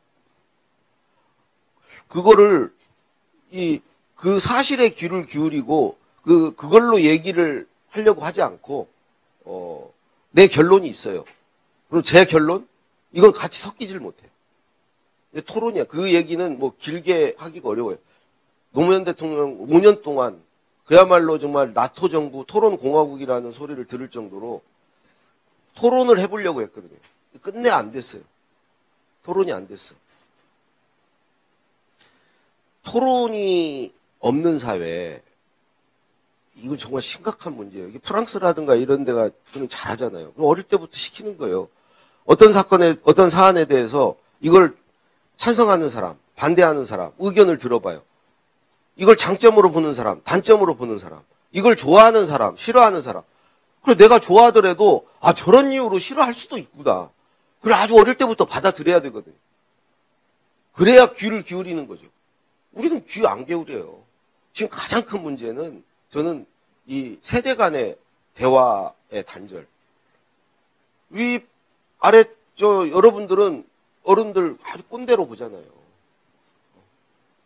그거를, 그 사실에 귀를 기울이고, 그걸로 얘기를 하려고 하지 않고, 내 결론이 있어요. 그럼 제 결론? 이건 같이 섞이질 못해요. 토론이야. 그 얘기는 길게 하기가 어려워요. 노무현 대통령 5년 동안 그야말로 정말 나토 정부 토론공화국이라는 소리를 들을 정도로 토론을 해보려고 했거든요. 끝내 안 됐어요. 토론이 안 됐어. 토론이 없는 사회, 이건 정말 심각한 문제예요. 이게 프랑스라든가 이런 데가 저는 잘하잖아요. 어릴 때부터 시키는 거예요. 어떤 사안에 대해서 이걸 찬성하는 사람, 반대하는 사람, 의견을 들어봐요. 이걸 장점으로 보는 사람, 단점으로 보는 사람, 이걸 좋아하는 사람, 싫어하는 사람. 그래 내가 좋아하더라도 저런 이유로 싫어할 수도 있구나. 그걸 아주 어릴 때부터 받아들여야 되거든요. 그래야 귀를 기울이는 거죠. 우리는 귀 안 기울여요. 지금 가장 큰 문제는 저는 이 세대 간의 대화의 단절. 여러분들은 어른들 아주 꼰대로 보잖아요.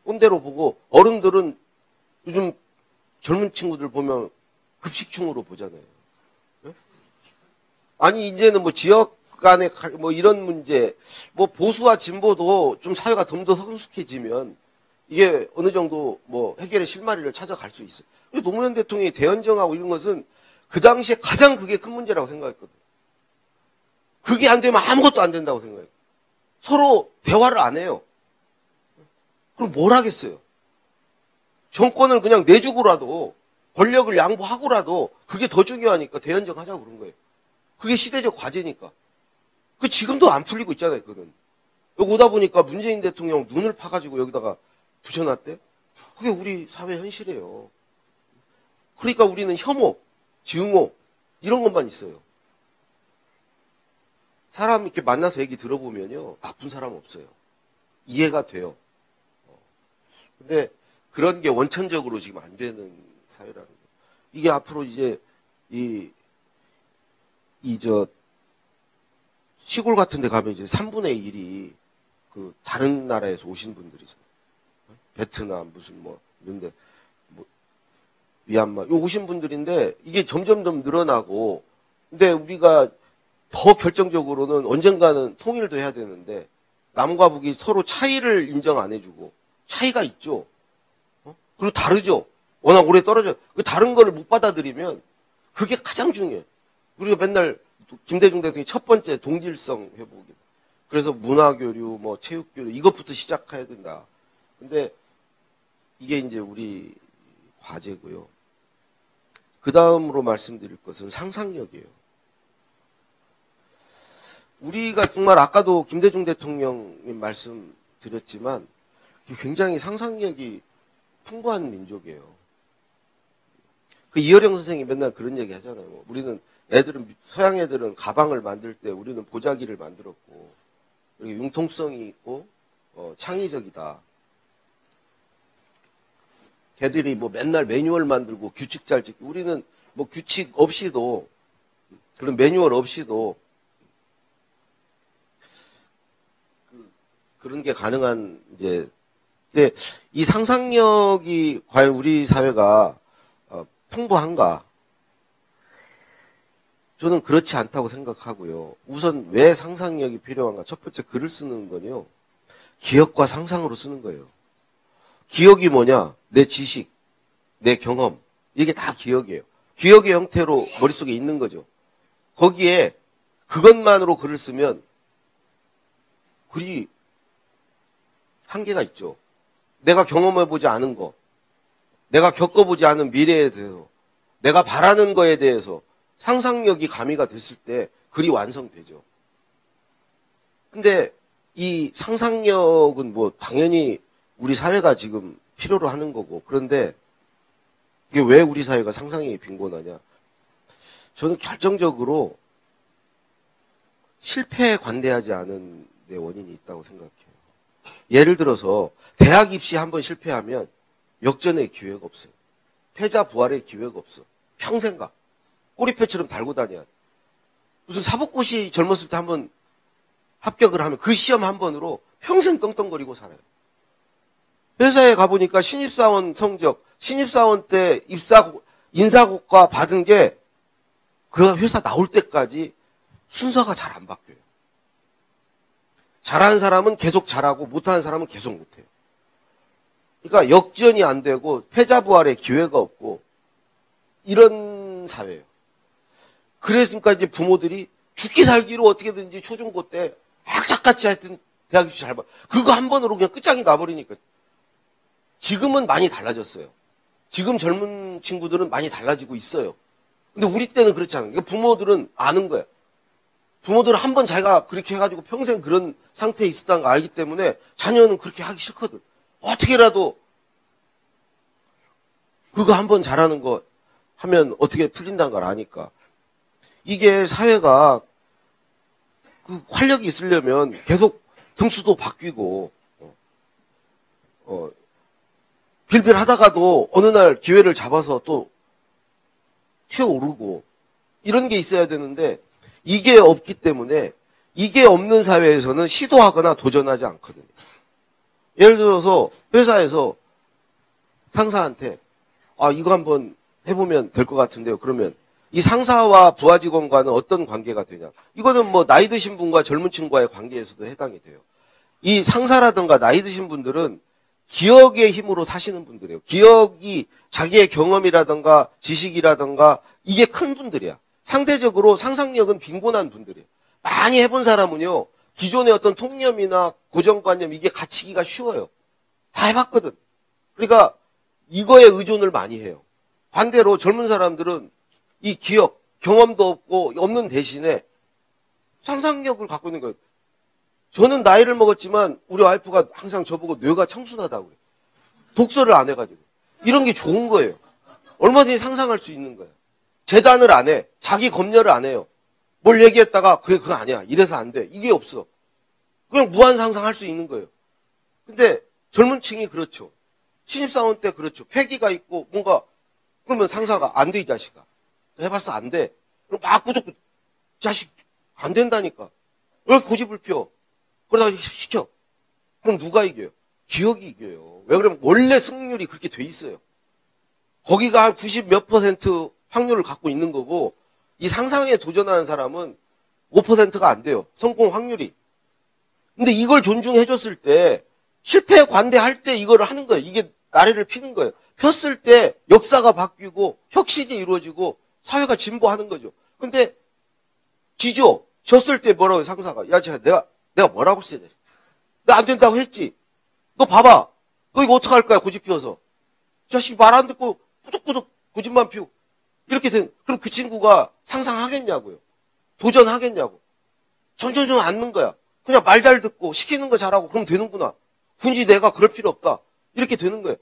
꼰대로 보고 어른들은 요즘 젊은 친구들 보면 급식충으로 보잖아요. 아니 이제는 지역 간의 이런 문제, 보수와 진보도 좀 사회가 좀 더 성숙해지면 이게 어느 정도 해결의 실마리를 찾아갈 수 있어요. 노무현 대통령이 대연정하고 이런 것은 그 당시에 가장 그게 큰 문제라고 생각했거든요. 그게 안 되면 아무것도 안 된다고 생각해요. 서로 대화를 안 해요. 그럼 뭘 하겠어요? 정권을 그냥 내주고라도 권력을 양보하고라도 그게 더 중요하니까 대연정 하자고 그런 거예요. 그게 시대적 과제니까. 지금도 안 풀리고 있잖아요, 그거는. 여기 오다 보니까 문재인 대통령 눈을 파가지고 여기다가 붙여놨대? 그게 우리 사회 현실이에요. 그러니까 우리는 혐오, 증오, 이런 것만 있어요. 사람 이렇게 만나서 얘기 들어보면요, 나쁜 사람 없어요. 이해가 돼요. 근데 그런 게 원천적으로 지금 안 되는 사회라는 거예요. 이게 앞으로 이제, 시골 같은 데 가면 이제 3분의 1이 다른 나라에서 오신 분들이잖아요. 베트남, 이런데, 미얀마, 오신 분들인데, 이게 점점 늘어나고, 근데 우리가 더 결정적으로는 언젠가는 통일도 해야 되는데, 남과 북이 서로 차이를 인정 안 해주고, 차이가 있죠. 그리고 다르죠. 워낙 오래 떨어져. 그 다른 거를 못 받아들이면, 그게 가장 중요해요. 우리가 맨날, 김대중 대통령이 첫 번째 동질성 회복이다. 그래서 문화교류, 체육교류, 이것부터 시작해야 된다. 근데, 이게 이제 우리 과제고요. 그 다음으로 말씀드릴 것은 상상력이에요. 우리가 정말 아까도 김대중 대통령님 말씀드렸지만 굉장히 상상력이 풍부한 민족이에요. 그 이어령 선생이 맨날 그런 얘기 하잖아요. 우리는 서양 애들은 가방을 만들 때 우리는 보자기를 만들었고, 그리고 융통성이 있고, 창의적이다. 걔들이 뭐 맨날 매뉴얼 만들고 규칙 잘 지키고, 우리는 뭐 규칙 없이도, 그런 매뉴얼 없이도, 그런 게 가능한, 근데 이 상상력이 과연 우리 사회가 풍부한가? 저는 그렇지 않다고 생각하고요. 우선 왜 상상력이 필요한가? 첫 번째, 글을 쓰는 건요, 기억과 상상으로 쓰는 거예요. 기억이 뭐냐? 내 지식, 내 경험, 이게 다 기억이에요. 기억의 형태로 머릿속에 있는 거죠. 거기에 그것만으로 글을 쓰면 글이 한계가 있죠. 내가 경험해보지 않은 거, 내가 겪어보지 않은 미래에 대해서, 내가 바라는 거에 대해서 상상력이 가미가 됐을 때 글이 완성되죠. 근데 이 상상력은 뭐 당연히 우리 사회가 지금 필요로 하는 거고, 그런데 이게 왜 우리 사회가 상상력이 빈곤하냐? 저는 결정적으로 실패에 관대하지 않은 데 원인이 있다고 생각해요. 예를 들어서 대학 입시 한번 실패하면 역전의 기회가 없어요. 패자 부활의 기회가 없어. 평생 가. 꼬리표처럼 달고 다녀야 돼. 무슨 사법고시 젊었을 때 한번 합격을 하면 그 시험 한 번으로 평생 떵떵거리고 살아요. 회사에 가보니까 신입사원 성적, 신입사원 때 인사고과 받은 게 그 회사 나올 때까지 순서가 잘 안 바뀌어요. 잘하는 사람은 계속 잘하고 못하는 사람은 계속 못해요. 그러니까 역전이 안 되고 패자 부활의 기회가 없고 이런 사회예요. 그래서니까 이제 부모들이 죽기 살기로 어떻게든지 초중고 때 악착같이 하여튼 대학 입시 잘 봐. 그거 한 번으로 그냥 끝장이 나버리니까. 지금은 많이 달라졌어요. 지금 젊은 친구들은 많이 달라지고 있어요. 근데 우리 때는 그렇지 않아요. 그러니까 부모들은 아는 거야. 부모들은 한 번 자기가 그렇게 해가지고 평생 그런 상태에 있었다는 걸 알기 때문에 자녀는 그렇게 하기 싫거든. 어떻게라도 그거 한 번 잘하는 거 하면 어떻게 풀린다는 걸 아니까. 이게 사회가 그 활력이 있으려면 계속 등수도 바뀌고 빌빌 하다가도 어느 날 기회를 잡아서 또 튀어오르고 이런 게 있어야 되는데 이게 없기 때문에 이게 없는 사회에서는 시도하거나 도전하지 않거든요. 예를 들어서 회사에서 상사한테 이거 한번 해보면 될 것 같은데요. 그러면 이 상사와 부하 직원과는 어떤 관계가 되냐. 이거는 뭐 나이 드신 분과 젊은 친구와의 관계에서도 해당이 돼요. 이 상사라든가 나이 드신 분들은 기억의 힘으로 사시는 분들이에요. 기억이 자기의 경험이라든가 지식이라든가 이게 큰 분들이야. 상대적으로 상상력은 빈곤한 분들이에요. 많이 해본 사람은요. 기존의 어떤 통념이나 고정관념 이게 갖추기가 쉬워요. 다 해봤거든. 그러니까 이거에 의존을 많이 해요. 반대로 젊은 사람들은 이 기억, 경험도 없고 없는 대신에 상상력을 갖고 있는 거예요. 저는 나이를 먹었지만 우리 와이프가 항상 저보고 뇌가 청순하다고 그래요. 독서를 안 해가지고. 이런 게 좋은 거예요. 얼마든지 상상할 수 있는 거예요. 재단을 안 해. 자기 검열을 안 해요. 뭘 얘기했다가 그거 아니야. 이래서 안 돼. 이게 없어. 그냥 무한 상상할 수 있는 거예요. 근데 젊은 층이 그렇죠. 신입사원 때 그렇죠. 패기가 있고 뭔가 그러면 상사가 안 돼 이 자식아. 해봤어 안 돼. 그럼 막 꾸덕꾸덕 자식 안 된다니까. 왜 고집을 펴? 그러다가 시켜. 그럼 누가 이겨요? 기억이 이겨요. 왜 그러면 원래 승률이 그렇게 돼 있어요. 거기가 한 90 몇 % 확률을 갖고 있는 거고 이 상상에 도전하는 사람은 5%가 안 돼요. 성공 확률이. 근데 이걸 존중해줬을 때 실패에 관대할 때 이걸 하는 거예요. 이게 나래를 피는 거예요. 폈을 때 역사가 바뀌고 혁신이 이루어지고 사회가 진보하는 거죠. 근데 지죠. 졌을 때 뭐라고 상사가 야 내가 뭐라고 써야 돼? 나 안 된다고 했지. 너 봐봐. 너 이거 어떡할 거야 고집 피워서. 이 자식 말 안 듣고 꾸덕꾸덕 고집만 피우고. 이렇게 그럼 그 친구가 상상하겠냐고요. 도전하겠냐고. 점점 않는 거야. 그냥 말 잘 듣고 시키는 거 잘하고 그럼 되는구나. 굳이 내가 그럴 필요 없다. 이렇게 되는 거예요.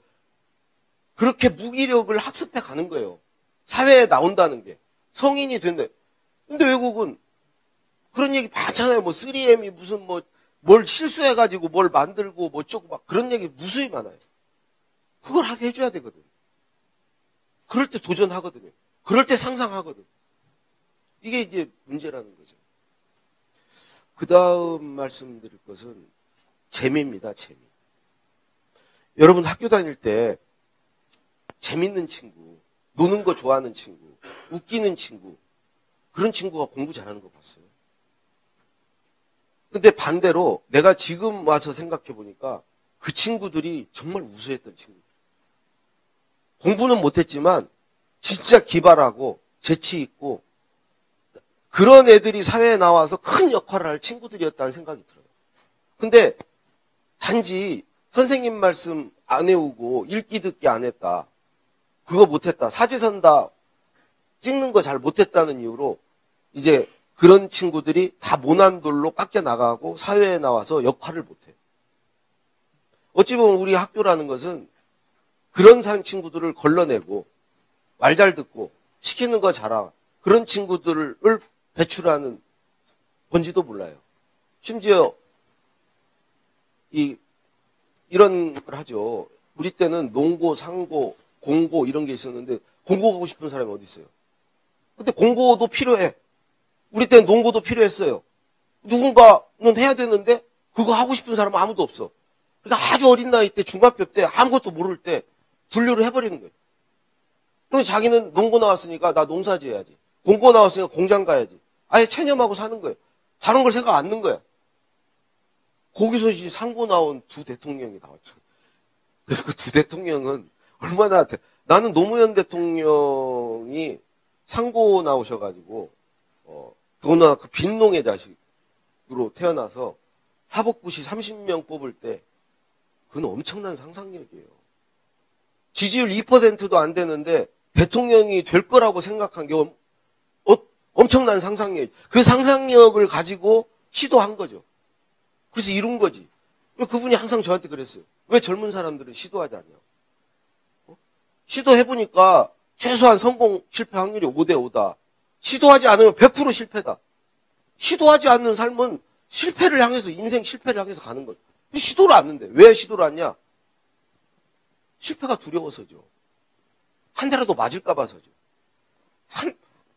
그렇게 무기력을 학습해 가는 거예요. 사회에 나온다는 게. 성인이 된다. 근데 외국은 그런 얘기 많잖아요. 뭐 3M이 무슨 뭘 실수해가지고 뭘 만들고 뭐 어쩌고 막 그런 얘기 무수히 많아요. 그걸 하게 해줘야 되거든. 그럴 때 도전하거든요. 그럴 때 상상하거든. 이게 이제 문제라는 거죠. 그 다음 말씀드릴 것은 재미입니다. 재미. 여러분 학교 다닐 때 재밌는 친구, 노는 거 좋아하는 친구, 웃기는 친구, 그런 친구가 공부 잘하는 거 봤어요. 근데 반대로 내가 지금 와서 생각해 보니까 그 친구들이 정말 우수했던 친구들. 공부는 못했지만 진짜 기발하고 재치 있고 그런 애들이 사회에 나와서 큰 역할을 할 친구들이었다는 생각이 들어요. 근데 단지 선생님 말씀 안 외우고 읽기 듣기 안 했다. 그거 못했다. 사지선 다 찍는 거 잘 못했다는 이유로 이제 그런 친구들이 다 모난돌로 깎여 나가고 사회에 나와서 역할을 못해요. 어찌 보면 우리 학교라는 것은 그런 친구들을 걸러내고 말 잘 듣고 시키는 거 잘하 그런 친구들을 배출하는 건지도 몰라요. 심지어 이런 걸 하죠. 우리 때는 농고, 상고, 공고 이런 게 있었는데 공고 가고 싶은 사람이 어디 있어요? 근데 공고도 필요해. 우리 때는 농고도 필요했어요. 누군가는 해야 되는데 그거 하고 싶은 사람은 아무도 없어. 그러니까 아주 어린 나이 때 중학교 때 아무것도 모를 때 분류를 해버리는 거예요. 그럼 자기는 농고 나왔으니까 나 농사지 해야지. 공고 나왔으니까 공장 가야지. 아예 체념하고 사는 거예요. 다른 걸 생각 안 하는 거야. 거기서 이제 상고 나온 두 대통령이 나왔죠. 그 두 대통령은 얼마나 나는 노무현 대통령이 상고 나오셔가지고 더구나 그 빈농의 자식으로 태어나서 사법부시 30명 뽑을 때 그건 엄청난 상상력이에요. 지지율 2%도 안 되는데 대통령이 될 거라고 생각한 게 엄청난 상상력. 그 상상력을 가지고 시도한 거죠. 그래서 이룬 거지. 그분이 항상 저한테 그랬어요. 왜 젊은 사람들은 시도하지 않냐. 시도해보니까 최소한 성공 실패 확률이 5대 5다. 시도하지 않으면 100% 실패다. 시도하지 않는 삶은 실패를 향해서 인생 실패를 향해서 가는 거죠. 시도를 안 하는데 왜 시도를 하냐? 실패가 두려워서죠. 한 대라도 맞을까 봐서죠.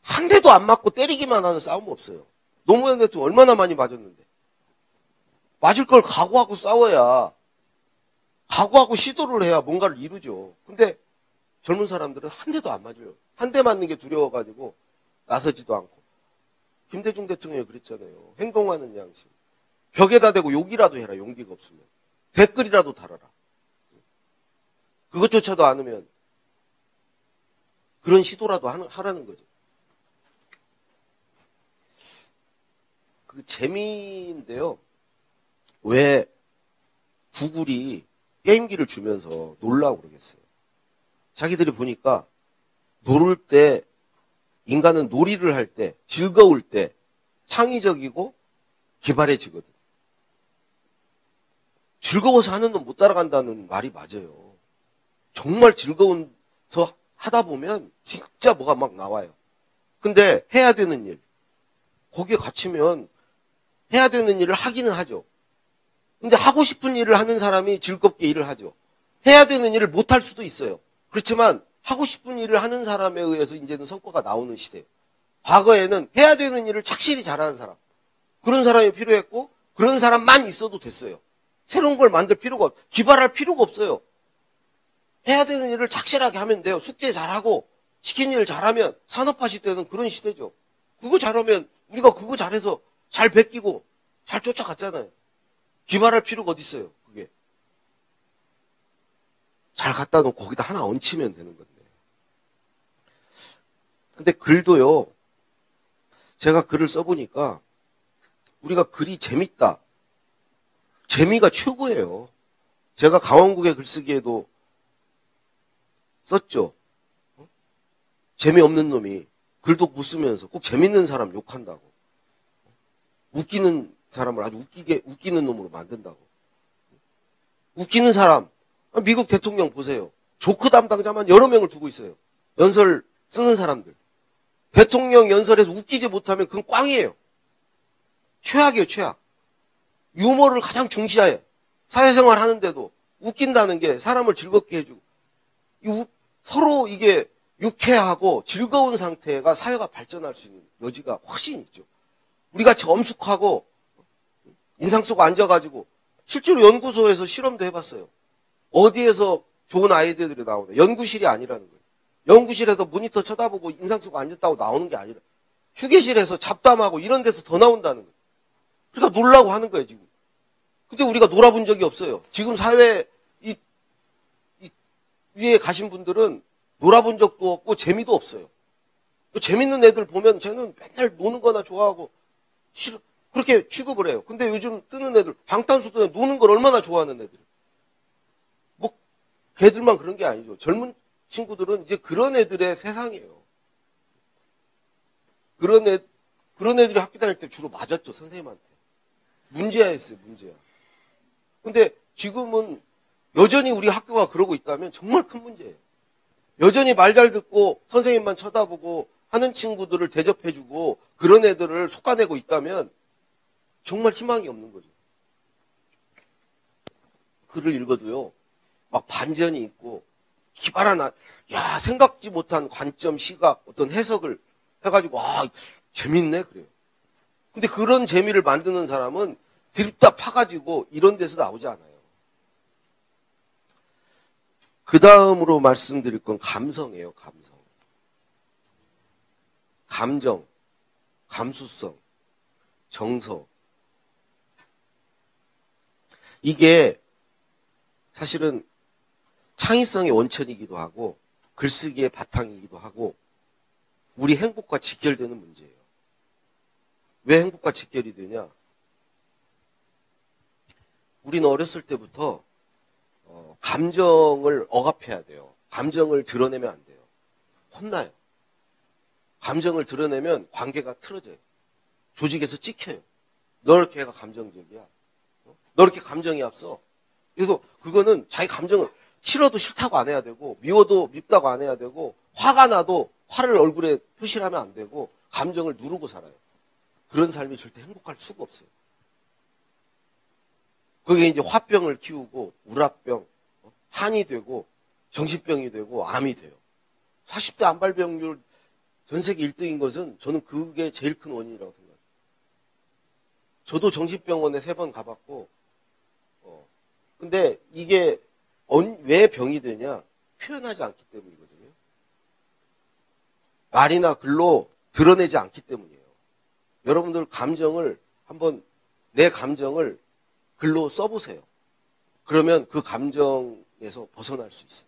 한 대도 안 맞고 때리기만 하는 싸움 없어요. 노무현 대통령 얼마나 많이 맞았는데. 맞을 걸 각오하고 싸워야, 각오하고 시도를 해야 뭔가를 이루죠. 근데 젊은 사람들은 한 대도 안 맞아요. 한 대 맞는 게 두려워가지고 나서지도 않고. 김대중 대통령이 그랬잖아요. 행동하는 양심. 벽에다 대고 욕이라도 해라. 용기가 없으면. 댓글이라도 달아라. 그것조차도 않으면 그런 시도라도 하라는 거죠. 그 재미인데요. 왜 구글이 게임기를 주면서 놀라고 그러겠어요. 자기들이 보니까 놀을 때 인간은 놀이를 할 때 즐거울 때 창의적이고 개발해지거든. 즐거워서 하는 놈 못 따라간다는 말이 맞아요. 정말 즐거워서 하다 보면 진짜 뭐가 막 나와요. 근데 해야 되는 일, 거기에 갇히면 해야 되는 일을 하기는 하죠. 근데 하고 싶은 일을 하는 사람이 즐겁게 일을 하죠. 해야 되는 일을 못 할 수도 있어요. 그렇지만 하고 싶은 일을 하는 사람에 의해서 이제는 성과가 나오는 시대예요. 과거에는 해야 되는 일을 착실히 잘하는 사람, 그런 사람이 필요했고 그런 사람만 있어도 됐어요. 새로운 걸 만들 필요가 기발할 필요가 없어요. 해야 되는 일을 착실하게 하면 돼요. 숙제 잘하고 시킨 일 잘하면 산업화 시대는 그런 시대죠. 그거 잘하면 우리가 그거 잘해서 잘 베끼고 잘 쫓아갔잖아요. 기발할 필요가 어디 있어요. 그게 잘 갖다 놓고 거기다 하나 얹히면 되는 건데. 근데 글도요. 제가 글을 써보니까 우리가 글이 재밌다. 재미가 최고예요. 제가 강원국의 글쓰기에도 썼죠. 재미없는 놈이 글도 못 쓰면서 꼭 재밌는 사람 욕한다고. 웃기는 사람을 아주 웃기는 놈으로 만든다고. 웃기는 사람, 미국 대통령 보세요. 조크 담당자만 여러 명을 두고 있어요. 연설 쓰는 사람들. 대통령 연설에서 웃기지 못하면 그건 꽝이에요. 최악이에요, 최악. 유머를 가장 중시해요. 사회생활 하는데도 웃긴다는 게 사람을 즐겁게 해주고. 서로 이게 유쾌하고 즐거운 상태가 사회가 발전할 수 있는 여지가 훨씬 있죠. 우리같이 엄숙하고 인상 쓰고 앉아가지고 실제로 연구소에서 실험도 해봤어요. 어디에서 좋은 아이디어들이 나오냐. 연구실이 아니라는 거예요. 연구실에서 모니터 쳐다보고 인상 쓰고 앉았다고 나오는 게 아니라 휴게실에서 잡담하고 이런 데서 더 나온다는 거예요. 그러니까 놀라고 하는 거예요, 지금. 근데 우리가 놀아본 적이 없어요. 지금 사회 위에 가신 분들은 놀아본 적도 없고 재미도 없어요. 재밌는 애들 보면 쟤는 맨날 노는 거나 좋아하고 그렇게 취급을 해요. 근데 요즘 뜨는 애들, 방탄소년단 노는 걸 얼마나 좋아하는 애들. 뭐 걔들만 그런 게 아니죠. 젊은 친구들은 이제 그런 애들의 세상이에요. 그런 애들이 학교 다닐 때 주로 맞았죠, 선생님한테. 문제였어요, 문제야. 근데 지금은 여전히 우리 학교가 그러고 있다면 정말 큰 문제예요. 여전히 말 잘 듣고 선생님만 쳐다보고 하는 친구들을 대접해주고 그런 애들을 속아내고 있다면 정말 희망이 없는 거죠. 글을 읽어도요, 막 반전이 있고 기발한, 생각지 못한 관점, 시각, 어떤 해석을 해가지고, 재밌네, 그래요. 근데 그런 재미를 만드는 사람은 드립다 파가지고 이런 데서 나오지 않아요. 그 다음으로 말씀드릴 건 감성이에요, 감성. 감정, 감수성, 정서. 이게 사실은 창의성의 원천이기도 하고 글쓰기의 바탕이기도 하고 우리 행복과 직결되는 문제예요. 왜 행복과 직결이 되냐? 우리는 어렸을 때부터 감정을 억압해야 돼요. 감정을 드러내면 안 돼요. 혼나요. 감정을 드러내면 관계가 틀어져요. 조직에서 찍혀요. 너 이렇게 해가 감정적이야. 너 이렇게 감정이 앞서. 그래서 그거는 자기 감정을 싫어도 싫다고 안 해야 되고 미워도 밉다고 안 해야 되고 화가 나도 화를 얼굴에 표시를 하면 안 되고 감정을 누르고 살아요. 그런 삶이 절대 행복할 수가 없어요. 그게 이제 화병을 키우고 우라병, 한이 되고 정신병이 되고 암이 돼요. 40대 암발병률 전 세계 1등인 것은 저는 그게 제일 큰 원인이라고 생각해요. 저도 정신병원에 3번 가봤고 근데 이게 왜 병이 되냐? 표현하지 않기 때문이거든요. 말이나 글로 드러내지 않기 때문이에요. 여러분들 감정을 한번 내 감정을 글로 써보세요. 그러면 그 감정에서 벗어날 수 있어요.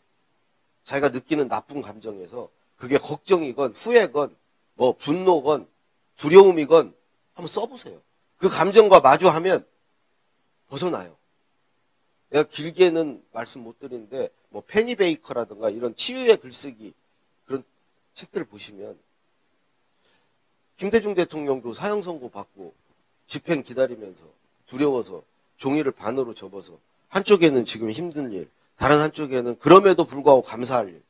자기가 느끼는 나쁜 감정에서 그게 걱정이건 후회건 뭐 분노건 두려움이건 한번 써보세요. 그 감정과 마주하면 벗어나요. 내가 길게는 말씀 못 드리는데 뭐 페니 베이커라든가 이런 치유의 글쓰기 그런 책들을 보시면 김대중 대통령도 사형 선고 받고 집행 기다리면서 두려워서 종이를 반으로 접어서 한쪽에는 지금 힘든 일, 다른 한쪽에는 그럼에도 불구하고 감사할 일.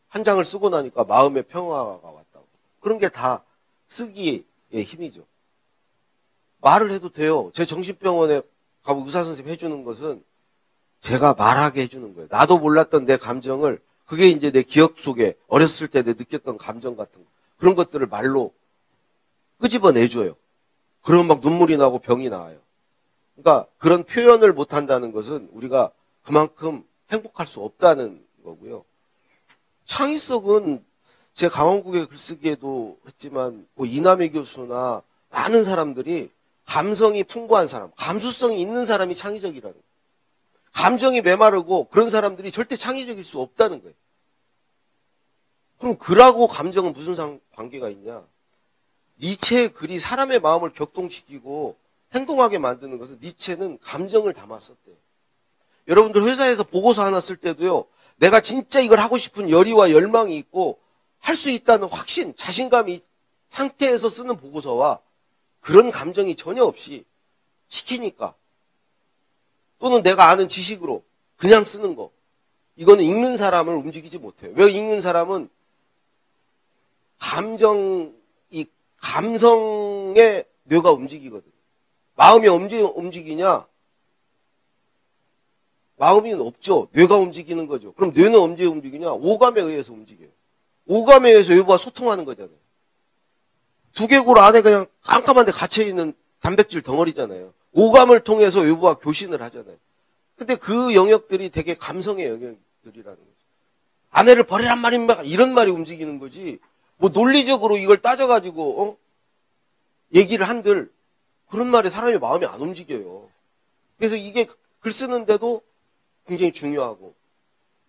한 장을 쓰고 나니까 마음의 평화가 왔다고. 그런 게 다 쓰기의 힘이죠. 말을 해도 돼요. 제 정신병원에 가고 의사 선생님 해주는 것은 제가 말하게 해주는 거예요. 나도 몰랐던 내 감정을, 그게 이제 내 기억 속에 어렸을 때 내 느꼈던 감정 같은 거, 그런 것들을 말로 끄집어내줘요. 그러면 막 눈물이 나고 병이 나와요. 그러니까 그런 표현을 못한다는 것은 우리가 그만큼 행복할 수 없다는 거고요. 창의성은 제 강원국의 글쓰기에도 했지만 뭐 이남희 교수나 많은 사람들이 감성이 풍부한 사람, 감수성이 있는 사람이 창의적이라는 거예요. 감정이 메마르고 그런 사람들이 절대 창의적일 수 없다는 거예요. 그럼 글하고 감정은 무슨 관계가 있냐? 니체의 글이 사람의 마음을 격동시키고 행동하게 만드는 것은 니체는 감정을 담았었대요. 여러분들 회사에서 보고서 하나 쓸 때도요, 내가 진짜 이걸 하고 싶은 열의와 열망이 있고 할 수 있다는 확신, 자신감이 상태에서 쓰는 보고서와 그런 감정이 전혀 없이 시키니까, 또는 내가 아는 지식으로 그냥 쓰는 거, 이거는 읽는 사람을 움직이지 못해요. 왜? 읽는 사람은 이 감성의 뇌가 움직이거든. 마음이 움직이냐? 마음이 없죠. 뇌가 움직이는 거죠. 그럼 뇌는 언제 움직이냐? 오감에 의해서 움직여요. 오감에 의해서 외부와 소통하는 거잖아요. 두개골 안에 그냥 깜깜한 데 갇혀있는 단백질 덩어리잖아요. 오감을 통해서 외부와 교신을 하잖아요. 근데 그 영역들이 되게 감성의 영역들이라는 거죠. 아내를 버리란 말입니까? 이런 말이 움직이는 거지. 뭐 논리적으로 이걸 따져가지고 얘기를 한들 그런 말에 사람의 마음이 안 움직여요. 그래서 이게 글 쓰는데도 굉장히 중요하고,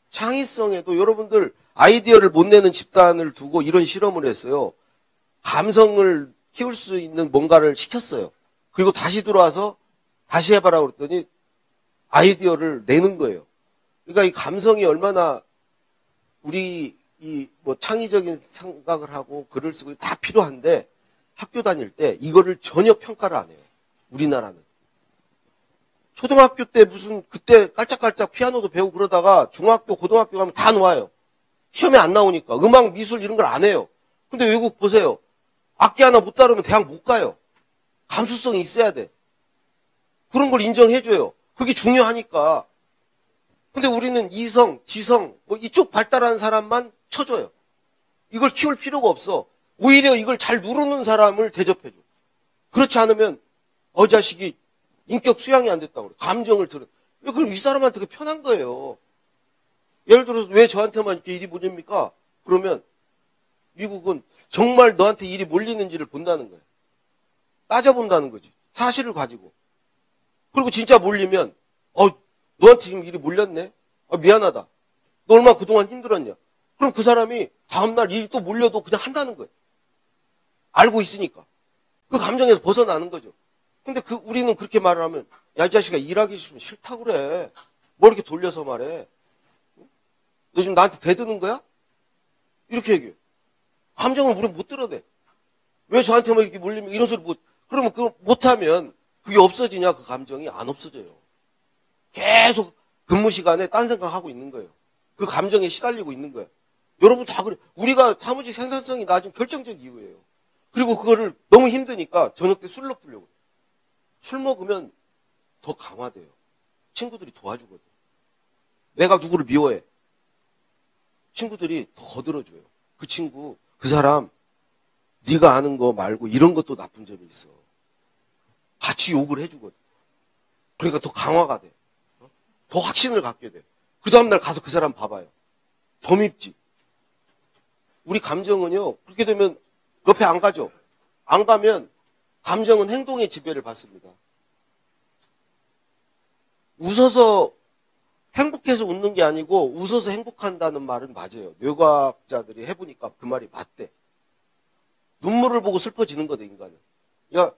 창의성에도 여러분들 아이디어를 못 내는 집단을 두고 이런 실험을 했어요. 감성을 키울 수 있는 뭔가를 시켰어요. 그리고 다시 들어와서 다시 해봐라 그랬더니 아이디어를 내는 거예요. 그러니까 이 감성이 얼마나 우리 뭐 창의적인 생각을 하고 글을 쓰고 다 필요한데, 학교 다닐 때 이거를 전혀 평가를 안 해요. 우리나라는. 초등학교 때 그때 깔짝깔짝 피아노도 배우고 그러다가 중학교, 고등학교 가면 다 놓아요. 시험에 안 나오니까. 음악, 미술 이런 걸 안 해요. 근데 외국 보세요. 악기 하나 못 다루면 대학 못 가요. 감수성이 있어야 돼. 그런 걸 인정해줘요. 그게 중요하니까. 근데 우리는 이성, 지성, 뭐 이쪽 발달한 사람만 쳐줘요. 이걸 키울 필요가 없어. 오히려 이걸 잘 누르는 사람을 대접해줘. 그렇지 않으면 자식이 인격 수양이 안 됐다고 그래. 감정을 들은. 그럼 이 사람한테 그게 편한 거예요. 예를 들어서 왜 저한테만 이렇게 일이 몰립니까? 그러면 미국은 정말 너한테 일이 몰리는지를 본다는 거예요. 따져본다는 거지. 사실을 가지고. 그리고 진짜 몰리면 너한테 지금 일이 몰렸네? 미안하다. 너 얼마나 그동안 힘들었냐? 그럼 그 사람이 다음날 일이 또 몰려도 그냥 한다는 거예요. 알고 있으니까. 그 감정에서 벗어나는 거죠. 근데 우리는 그렇게 말을 하면, 야, 이 자식아, 일하기 싫으면 싫다고 그래. 뭐 이렇게 돌려서 말해. 너 지금 나한테 대드는 거야? 이렇게 얘기해요. 감정을 우리는 못 드러내. 왜 저한테만 이렇게 몰리면 이런 소리 그러면 그거 못하면 그게 없어지냐? 그 감정이 안 없어져요. 계속 근무 시간에 딴 생각하고 있는 거예요. 그 감정에 시달리고 있는 거예요. 여러분 다 그래. 우리가 사무직 생산성이 낮은 결정적 이유예요. 그리고 그거를 너무 힘드니까 저녁 때 술로 풀려고. 술 먹으면 더 강화돼요. 친구들이 도와주거든. 내가 누구를 미워해. 친구들이 더 거들어줘요. 그 친구, 그 사람, 네가 아는 거 말고 이런 것도 나쁜 점이 있어. 같이 욕을 해주거든. 그러니까 더 강화가 돼. 더 확신을 갖게 돼. 그 다음날 가서 그 사람 봐봐요. 더 밉지. 우리 감정은요, 그렇게 되면 옆에 안 가죠. 안 가면 감정은 행동의 지배를 받습니다. 웃어서 행복해서 웃는 게 아니고 웃어서 행복한다는 말은 맞아요. 뇌과학자들이 해보니까 그 말이 맞대. 눈물을 보고 슬퍼지는 거다, 인간은. 야,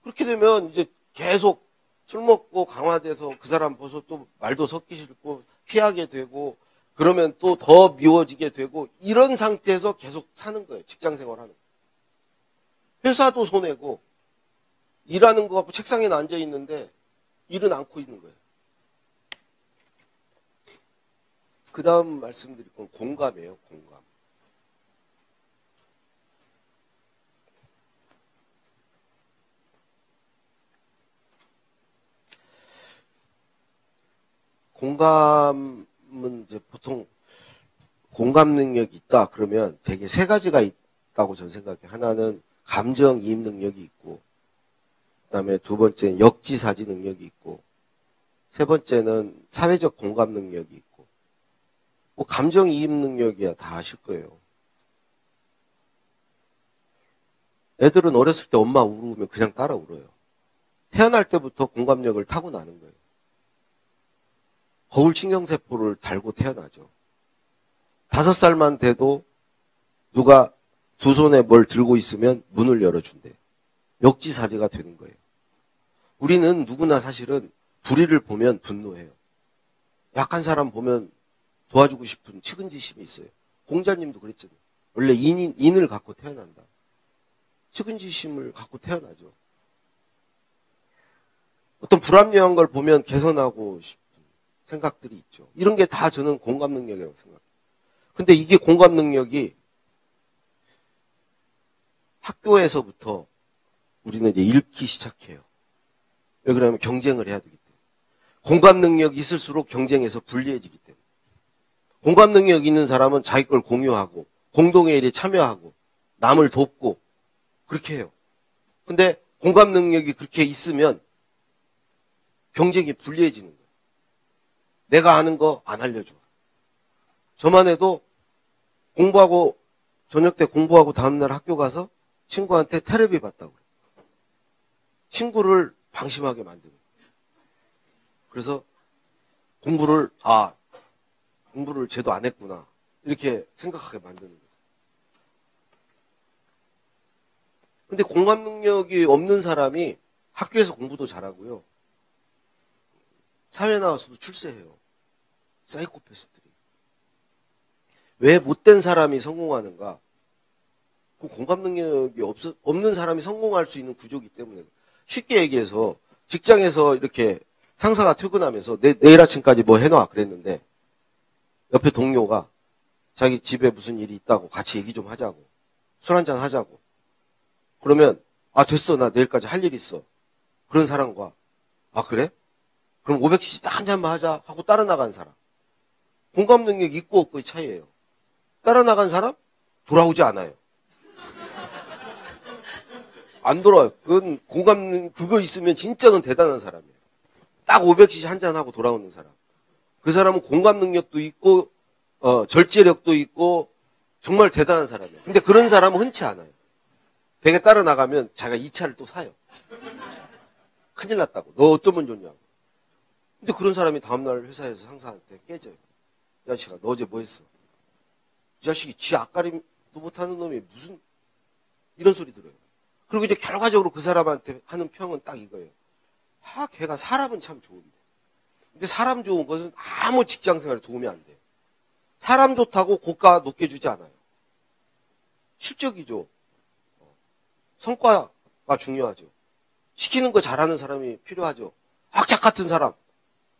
그렇게 되면 이제 계속 술 먹고 강화돼서 그 사람 보서 또 말도 섞기 싫고 피하게 되고, 그러면 또 더 미워지게 되고, 이런 상태에서 계속 사는 거예요. 직장 생활하는 거예요. 회사도 손해고, 일하는 거 갖고 책상에 앉아 있는데 일은 않고 있는 거예요. 그 다음 말씀드릴 건 공감이에요. 공감. 공감은 이제 보통 공감 능력이 있다 그러면 되게 세 가지가 있다고 저는 생각해요. 하나는 감정이입 능력이 있고, 그다음에 두 번째는 역지사지 능력이 있고, 세 번째는 사회적 공감 능력이 있고. 뭐 감정이입 능력이야 다 아실 거예요. 애들은 어렸을 때 엄마 울으면 그냥 따라 울어요. 태어날 때부터 공감력을 타고나는 거예요. 거울신경세포를 달고 태어나죠. 5살만 돼도 누가 두 손에 뭘 들고 있으면 문을 열어준대요. 역지사지가 되는 거예요. 우리는 누구나 사실은 불의를 보면 분노해요. 약한 사람 보면 도와주고 싶은 측은지심이 있어요. 공자님도 그랬잖아요. 원래 인을 갖고 태어난다. 측은지심을 갖고 태어나죠. 어떤 불합리한 걸 보면 개선하고 싶은 생각들이 있죠. 이런 게 다 저는 공감 능력이라고 생각해요. 근데 이게 공감 능력이 학교에서부터 우리는 이제 잃기 시작해요. 왜 그러냐면 경쟁을 해야 되기 때문에. 공감 능력이 있을수록 경쟁에서 불리해지기 때문에. 공감 능력이 있는 사람은 자기 걸 공유하고 공동의 일에 참여하고 남을 돕고 그렇게 해요. 근데 공감 능력이 그렇게 있으면 경쟁이 불리해지는 거예요. 내가 아는 거 안 알려줘. 저만 해도 공부하고 저녁 때 공부하고 다음날 학교 가서 친구한테 테레비 봤다고 그래요. 친구를 방심하게 만드는 거예요. 그래서 공부를 쟤도 안 했구나 이렇게 생각하게 만드는 거예요. 근데 공감 능력이 없는 사람이 학교에서 공부도 잘하고요. 사회 나와서도 출세해요. 사이코패스들이. 왜 못된 사람이 성공하는가? 그 공감 능력이 없는 사람이 성공할 수 있는 구조이기 때문에. 쉽게 얘기해서 직장에서 이렇게 상사가 퇴근하면서 내일 아침까지 뭐 해놔 그랬는데 옆에 동료가 자기 집에 무슨 일이 있다고 같이 얘기 좀 하자고 술 한잔 하자고 그러면 됐어 나 내일까지 할 일 있어 그런 사람과 그래? 그럼 500cc 한 잔만 하자 하고 따라 나간 사람 공감 능력 있고 없고의 차이예요. 따라 나간 사람 돌아오지 않아요. 안 돌아와요. 그건 그거 있으면 진짜 그건 대단한 사람이에요. 딱 500cc 한 잔 하고 돌아오는 사람. 그 사람은 공감 능력도 있고 절제력도 있고 정말 대단한 사람이에요. 근데 그런 사람은 흔치 않아요. 되게 따라 나가면 자기가 2차를 또 사요. 큰일 났다고. 너 어쩌면 좋냐고. 근데 그런 사람이 다음날 회사에서 상사한테 깨져요. 이 자식아 너 어제 뭐 했어? 이 자식이 지 앞가림도 못하는 놈이 무슨 이런 소리 들어요. 그리고 이제 결과적으로 그 사람한테 하는 평은 딱 이거예요. 걔가 사람은 참 좋은데. 근데 사람 좋은 것은 아무 직장 생활에 도움이 안 돼요. 사람 좋다고 고가 높게 주지 않아요. 실적이죠. 성과가 중요하죠. 시키는 거 잘하는 사람이 필요하죠. 악착 같은 사람.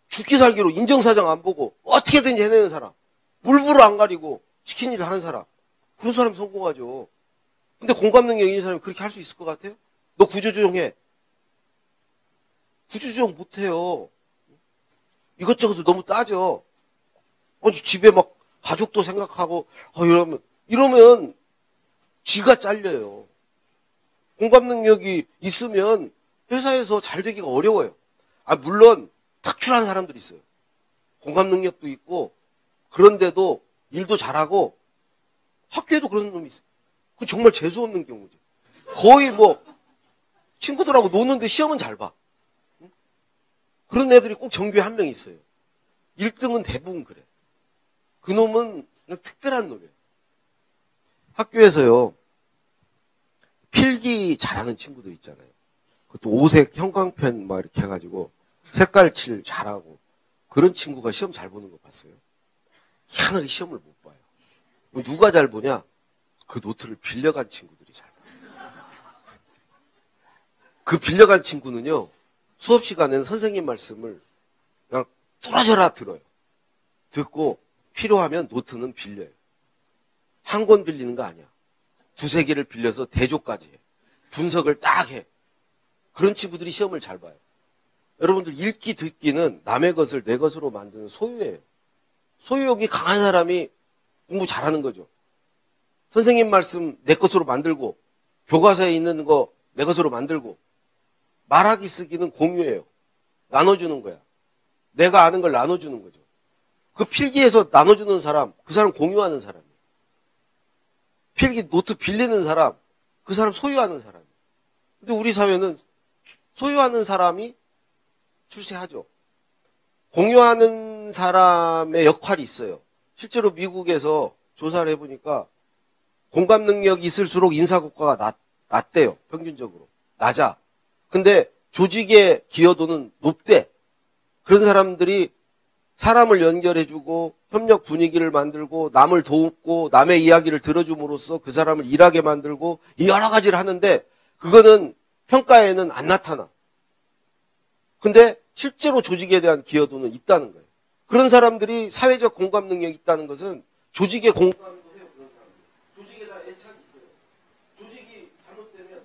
죽기 살기로 인정사정 안 보고 어떻게든지 해내는 사람. 물불을 안 가리고 시킨 일을 하는 사람. 그런 사람이 성공하죠. 근데 공감 능력이 있는 사람이 그렇게 할 수 있을 것 같아요? 너 구조조정해. 구조조정 못해요. 이것저것을 너무 따져. 집에 막 가족도 생각하고 이러면 지가 잘려요. 공감 능력이 있으면 회사에서 잘 되기가 어려워요. 물론 특출한 사람들이 있어요. 공감 능력도 있고 그런데도 일도 잘하고 학교에도 그런 놈이 있어요. 그 정말 재수 없는 경우죠. 거의 친구들하고 노는데 시험은 잘 봐. 그런 애들이 꼭 전교에 한 명 있어요. 1등은 대부분 그래. 그 놈은 그냥 특별한 놈이에요. 학교에서요. 필기 잘하는 친구들 있잖아요. 그것도 오색 형광펜 막 이렇게 해가지고 색깔칠 잘하고 그런 친구가 시험 잘 보는 거 봤어요? 희한하게 시험을 못 봐요. 누가 잘 보냐? 그 노트를 빌려간 친구들이 잘 봐요. 그 빌려간 친구는요. 수업 시간에는 선생님 말씀을 그냥 뚫어져라 들어요. 듣고 필요하면 노트는 빌려요. 한 권 빌리는 거 아니야. 두세 개를 빌려서 대조까지 해. 분석을 딱 해. 그런 친구들이 시험을 잘 봐요. 여러분들 읽기 듣기는 남의 것을 내 것으로 만드는 소유예요. 소유욕이 강한 사람이 공부 잘하는 거죠. 선생님 말씀 내 것으로 만들고 교과서에 있는 거 내 것으로 만들고 말하기 쓰기는 공유예요. 나눠주는 거야. 내가 아는 걸 나눠주는 거죠. 그 필기에서 나눠주는 사람, 그 사람 공유하는 사람이에요. 필기 노트 빌리는 사람, 그 사람 소유하는 사람이에요. 근데 우리 사회는 소유하는 사람이 출세하죠. 공유하는 사람의 역할이 있어요. 실제로 미국에서 조사를 해보니까 공감 능력이 있을수록 인사고과가 낮대요. 평균적으로. 낮아. 근데 조직의 기여도는 높대. 그런 사람들이 사람을 연결해주고 협력 분위기를 만들고 남을 돕고 남의 이야기를 들어줌으로써 그 사람을 일하게 만들고 여러 가지를 하는데 그거는 평가에는 안 나타나. 근데 실제로 조직에 대한 기여도는 있다는 거예요. 그런 사람들이 사회적 공감 능력이 있다는 것은 조직의 공감도 해요. 그런 사람들. 조직에 대한 애착이 있어요. 조직이 잘못되면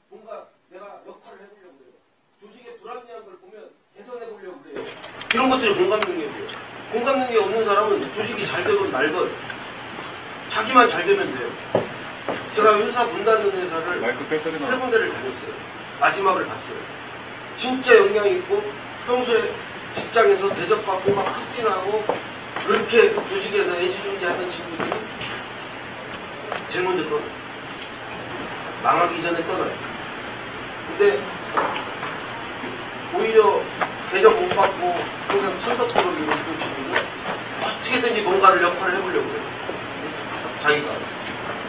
뭔가 내가 역할을 해보려고 그래요. 조직의 불합리한 걸 보면 개선해보려고 그래요. 이런 것들이 공감 능력이에요. 공감 능력이 없는 사람은 조직이 잘 되건 말건 자기만 잘 되면 돼요. 제가 회사 문 닫는 회사를 세 군데를 다녔어요. 마지막을 봤어요. 진짜 영향 있고 평소에 직장에서 대접받고 막 특진하고 그렇게 조직에서 애지중지하던 친구들이 제일 먼저 떠나요. 망하기 전에 떠나요. 근데 오히려 대접 못 받고 항상 천덕꾸러기로 있던 친구는 어떻게든지 뭔가를 역할을 해보려고 해요. 자기가.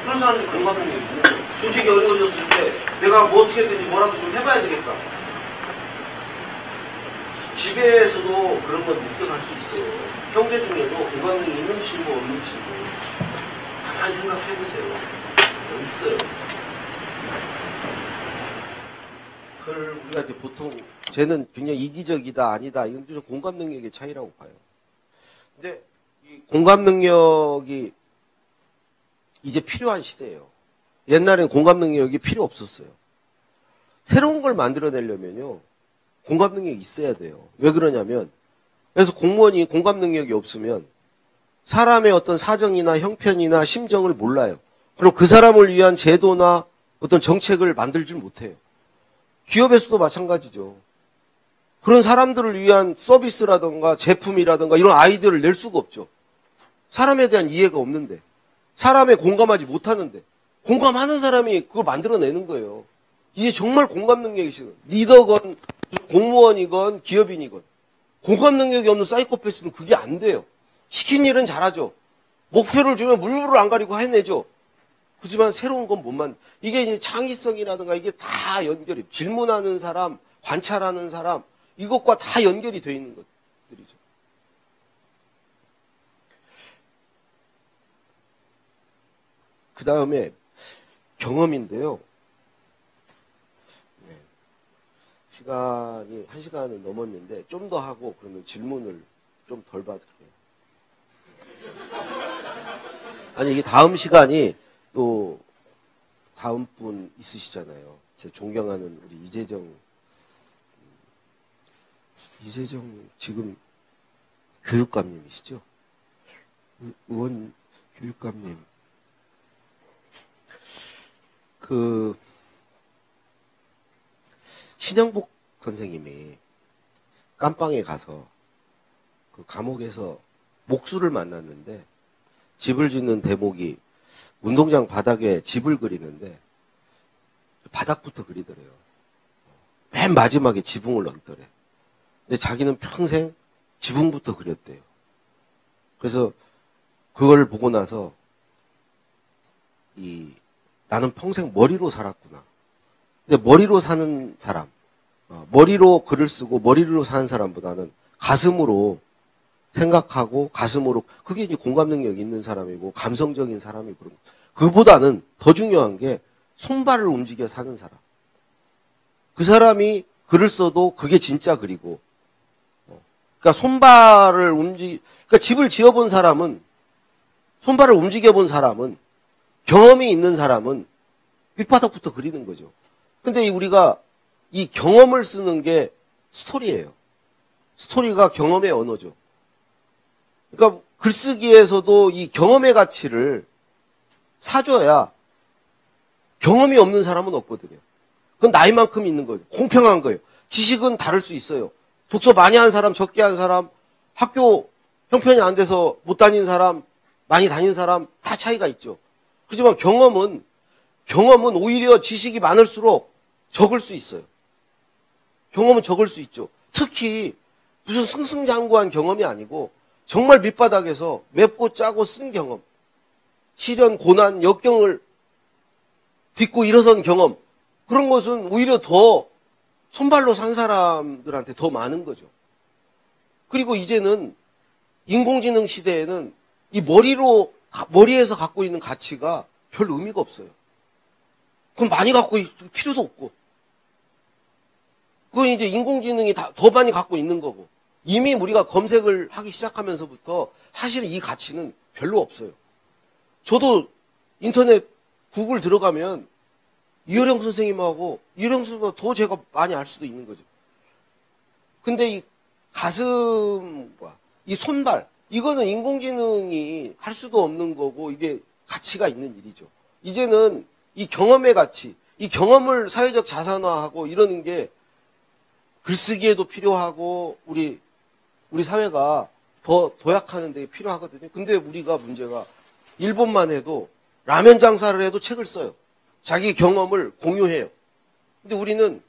그런 사람들이 공감 능력이 있는 거예요. 조직이 어려워졌을 때 내가 뭐 어떻게든지 뭐라도 좀 해봐야 되겠다. 집에서도 그런 걸 느껴갈 수 있어요. 형제 중에도 공감 능력이 있는 친구 없는 친구 가만히 생각해보세요. 있어요. 그걸 우리가 이제 보통 쟤는 굉장히 이기적이다 아니다 이건 좀 공감 능력의 차이라고 봐요. 근데 이 공감 능력이 이제 필요한 시대예요. 옛날에는 공감 능력이 필요 없었어요. 새로운 걸 만들어내려면요 공감 능력이 있어야 돼요. 왜 그러냐면 그래서 공무원이 공감 능력이 없으면 사람의 어떤 사정이나 형편이나 심정을 몰라요. 그럼 그 사람을 위한 제도나 어떤 정책을 만들지 못해요. 기업에서도 마찬가지죠. 그런 사람들을 위한 서비스라든가 제품이라든가 이런 아이디어를 낼 수가 없죠. 사람에 대한 이해가 없는데 사람에 공감하지 못하는데 공감하는 사람이 그걸 만들어내는 거예요. 이게 정말 공감 능력이 있어요. 리더건 공무원이건 기업인이건 공감 능력이 없는 사이코패스는 그게 안 돼요. 시킨 일은 잘하죠. 목표를 주면 물불을 안 가리고 해내죠. 그렇지만 새로운 건 못 만들. 이게 이제 창의성이라든가 이게 다 연결이 질문하는 사람, 관찰하는 사람 이것과 다 연결이 되어 있는 것들이죠. 그 다음에 경험인데요. 네. 시간이 1시간은 넘었는데 좀 더 하고 그러면 질문을 좀 덜 받을게요. 아니 이게 다음 시간이 또 다음 분 있으시잖아요. 제 존경하는 우리 이재정 지금 교육감님이시죠? 의원 교육감님. 그 신영복 선생님이 깜빵에 가서 그 감옥에서 목수를 만났는데 집을 짓는 대목이 운동장 바닥에 집을 그리는데 바닥부터 그리더래요. 맨 마지막에 지붕을 넣더래. 근데 자기는 평생 지붕부터 그렸대요. 그래서 그걸 보고 나서 나는 평생 머리로 살았구나. 근데 머리로 사는 사람, 머리로 글을 쓰고 머리로 사는 사람보다는 가슴으로 생각하고 가슴으로 그게 이제 공감 능력이 있는 사람이고 감성적인 사람이고 그런 그보다는 더 중요한 게 손발을 움직여 사는 사람. 그 사람이 글을 써도 그게 진짜 글이고 그러니까 손발을 그러니까 집을 지어본 사람은 손발을 움직여본 사람은 경험이 있는 사람은 밑바닥부터 그리는 거죠. 근데 우리가 이 경험을 쓰는 게 스토리예요. 스토리가 경험의 언어죠. 그러니까 글쓰기에서도 이 경험의 가치를 사줘야 경험이 없는 사람은 없거든요. 그건 나이만큼 있는 거예요. 공평한 거예요. 지식은 다를 수 있어요. 독서 많이 한 사람, 적게 한 사람, 학교 형편이 안 돼서 못 다닌 사람, 많이 다닌 사람 다 차이가 있죠. 그렇지만 경험은 오히려 지식이 많을수록 적을 수 있어요. 경험은 적을 수 있죠. 특히 무슨 승승장구한 경험이 아니고 정말 밑바닥에서 맵고 짜고 쓴 경험, 시련, 고난, 역경을 딛고 일어선 경험, 그런 것은 오히려 더 손발로 산 사람들한테 더 많은 거죠. 그리고 이제는 인공지능 시대에는 이 머리에서 갖고 있는 가치가 별 의미가 없어요. 그럼 많이 갖고 있을 필요도 없고. 그건 이제 인공지능이 더 많이 갖고 있는 거고. 이미 우리가 검색을 하기 시작하면서부터 사실은 이 가치는 별로 없어요. 저도 인터넷 구글 들어가면 이효령 선생님하고 이효령 선생님보다 더 제가 많이 알 수도 있는 거죠. 근데 이 가슴과 이 손발, 이거는 인공지능이 할 수도 없는 거고 이게 가치가 있는 일이죠. 이제는 이 경험의 가치, 이 경험을 사회적 자산화하고 이러는 게 글쓰기에도 필요하고 우리 사회가 더 도약하는 데 필요하거든요. 근데 우리가 문제가 일본만 해도 라면 장사를 해도 책을 써요. 자기 경험을 공유해요. 근데 우리는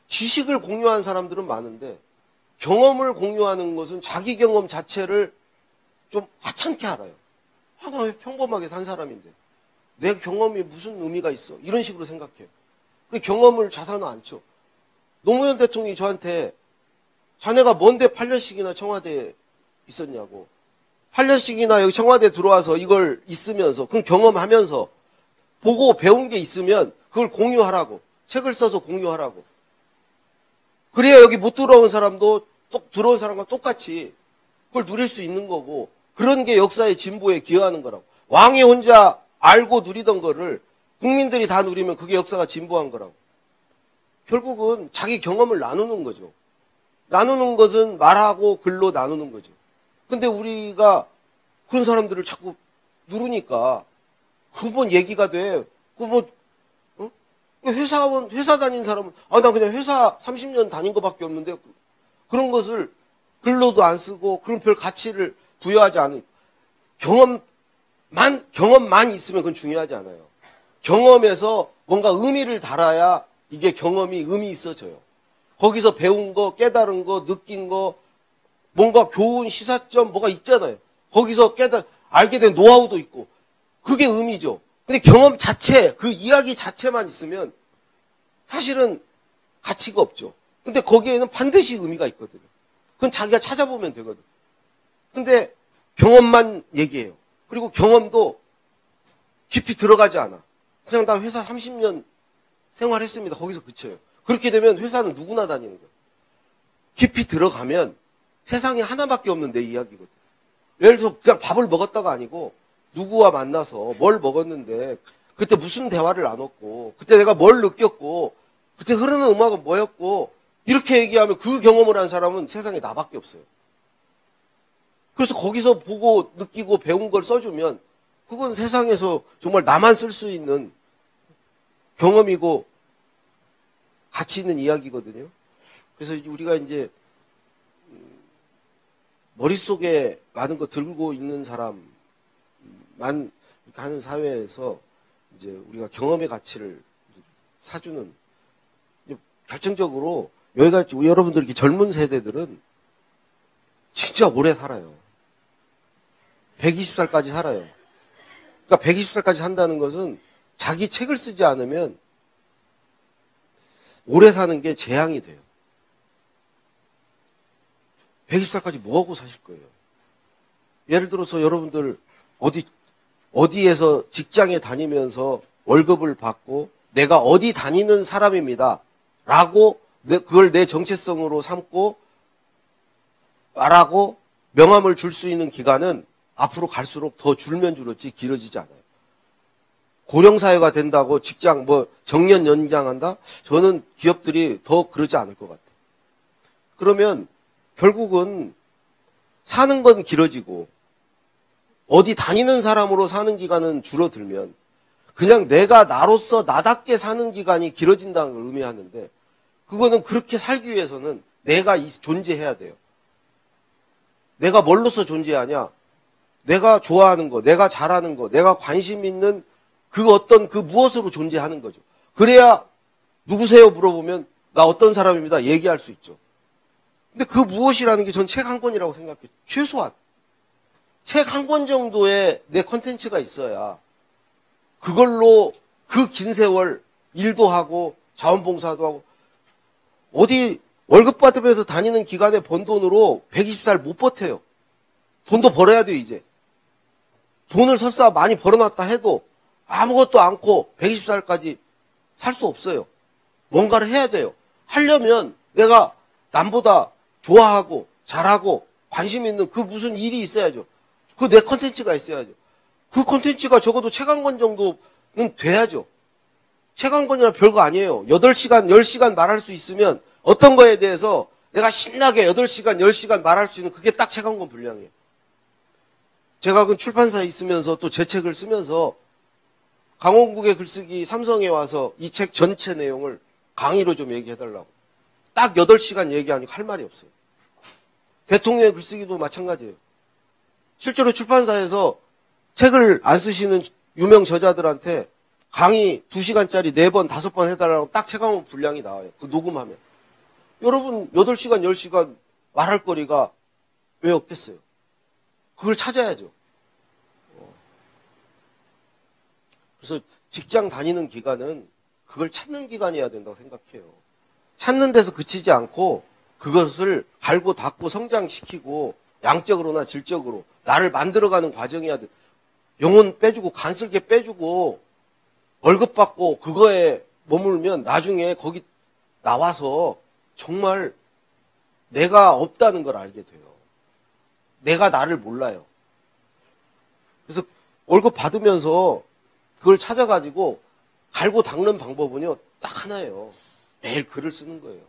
지식을 공유한 사람들은 많은데 경험을 공유하는 것은 자기 경험 자체를 좀 하찮게 알아요. 나 왜 평범하게 산 사람인데 내 경험이 무슨 의미가 있어? 이런 식으로 생각해요. 그 경험을 자산화 안 쳐. 노무현 대통령이 저한테 자네가 뭔데 8년씩이나 청와대에 있었냐고. 8년씩이나 여기 청와대 들어와서 이걸 있으면서 그 경험하면서 보고 배운 게 있으면 그걸 공유하라고. 책을 써서 공유하라고. 그래야 여기 못 들어온 사람도 들어온 사람과 똑같이 그걸 누릴 수 있는 거고 그런 게 역사의 진보에 기여하는 거라고. 왕이 혼자 알고 누리던 거를 국민들이 다 누리면 그게 역사가 진보한 거라고. 결국은 자기 경험을 나누는 거죠. 나누는 것은 말하고 글로 나누는 거죠. 근데 우리가 그런 사람들을 자꾸 누르니까 그건 얘기가 돼. 회사 다닌 사람은 나 그냥 회사 30년 다닌 것밖에 없는데 그런 것을 글로도 안 쓰고 그런 별 가치를 부여하지 않은 경험만 있으면 그건 중요하지 않아요. 경험에서 뭔가 의미를 달아야 이게 경험이 의미 있어져요. 거기서 배운 거, 깨달은 거, 느낀 거, 뭔가 교훈, 시사점 뭐가 있잖아요. 거기서 알게 된 노하우도 있고 그게 의미죠. 근데 경험 자체, 그 이야기 자체만 있으면 사실은 가치가 없죠. 근데 거기에는 반드시 의미가 있거든요. 그건 자기가 찾아보면 되거든. 근데 경험만 얘기해요. 그리고 경험도 깊이 들어가지 않아. 그냥 나 회사 30년 생활했습니다. 거기서 그쳐요. 그렇게 되면 회사는 누구나 다니는 거예요. 깊이 들어가면 세상에 하나밖에 없는 내 이야기거든. 예를 들어서 그냥 밥을 먹었다가 아니고 누구와 만나서 뭘 먹었는데 그때 무슨 대화를 나눴고 그때 내가 뭘 느꼈고 그때 흐르는 음악은 뭐였고 이렇게 얘기하면 그 경험을 한 사람은 세상에 나밖에 없어요. 그래서 거기서 보고 느끼고 배운 걸 써주면 그건 세상에서 정말 나만 쓸 수 있는 경험이고 가치 있는 이야기거든요. 그래서 우리가 이제 머릿속에 많은 거 들고 있는 사람만 이렇게 하는 사회에서 이제 우리가 경험의 가치를 사주는 결정적으로 여기가 여러분들 이렇게 젊은 세대들은 진짜 오래 살아요. 120살까지 살아요. 그러니까 120살까지 산다는 것은 자기 책을 쓰지 않으면 오래 사는 게 재앙이 돼요. 120살까지 뭐하고 사실 거예요? 예를 들어서 여러분들 어디에서 직장에 다니면서 월급을 받고 내가 어디 다니는 사람입니다. 라고 그걸 내 정체성으로 삼고 말하고 명함을 줄 수 있는 기간은 앞으로 갈수록 더 줄면 줄었지 길어지지 않아요. 고령사회가 된다고 직장 정년 연장한다? 저는 기업들이 더 그러지 않을 것 같아요. 그러면 결국은 사는 건 길어지고 어디 다니는 사람으로 사는 기간은 줄어들면 그냥 내가 나로서 나답게 사는 기간이 길어진다는 걸 의미하는데 그거는 그렇게 살기 위해서는 내가 존재해야 돼요. 내가 뭘로서 존재하냐? 내가 좋아하는 거, 내가 잘하는 거, 내가 관심 있는 그 무엇으로 존재하는 거죠. 그래야 누구세요? 물어보면 나 어떤 사람입니다. 얘기할 수 있죠. 근데 그 무엇이라는 게 전 책 한 권이라고 생각해요. 최소한. 책 한 권 정도의 내 컨텐츠가 있어야 그걸로 그 긴 세월 일도 하고 자원봉사도 하고 어디 월급 받으면서 다니는 기간에 번 돈으로 120살 못 버텨요. 돈도 벌어야 돼요, 이제. 돈을 설사 많이 벌어놨다 해도 아무것도 않고 120살까지 살 수 없어요. 뭔가를 해야 돼요. 하려면 내가 남보다 좋아하고 잘하고 관심 있는 그 무슨 일이 있어야죠. 그 내 컨텐츠가 있어야죠. 그 컨텐츠가 적어도 최강권 정도는 돼야죠. 최강권이나 별거 아니에요. 8시간, 10시간 말할 수 있으면 어떤 거에 대해서 내가 신나게 8시간, 10시간 말할 수 있는 그게 딱 최강권 분량이에요. 제가 그 출판사에 있으면서 또 제 책을 쓰면서 강원국의 글쓰기 삼성에 와서 이 책 전체 내용을 강의로 좀 얘기해달라고. 딱 8시간 얘기하니까 할 말이 없어요. 대통령의 글쓰기도 마찬가지예요. 실제로 출판사에서 책을 안 쓰시는 유명 저자들한테 강의 2시간짜리 4번, 5번 해달라고 딱 최강원 분량이 나와요. 그 녹음하면. 여러분 8시간, 10시간 말할 거리가 왜 없겠어요? 그걸 찾아야죠. 그래서 직장 다니는 기간은 그걸 찾는 기간이어야 된다고 생각해요. 찾는 데서 그치지 않고 그것을 갈고 닦고 성장시키고 양적으로나 질적으로 나를 만들어가는 과정이어야 돼. 영혼 빼주고 간슬게 빼주고 월급 받고 그거에 머물면 나중에 거기 나와서 정말 내가 없다는 걸 알게 돼요. 내가 나를 몰라요. 그래서 월급 받으면서 그걸 찾아가지고 갈고 닦는 방법은요, 딱 하나예요. 매일 글을 쓰는 거예요.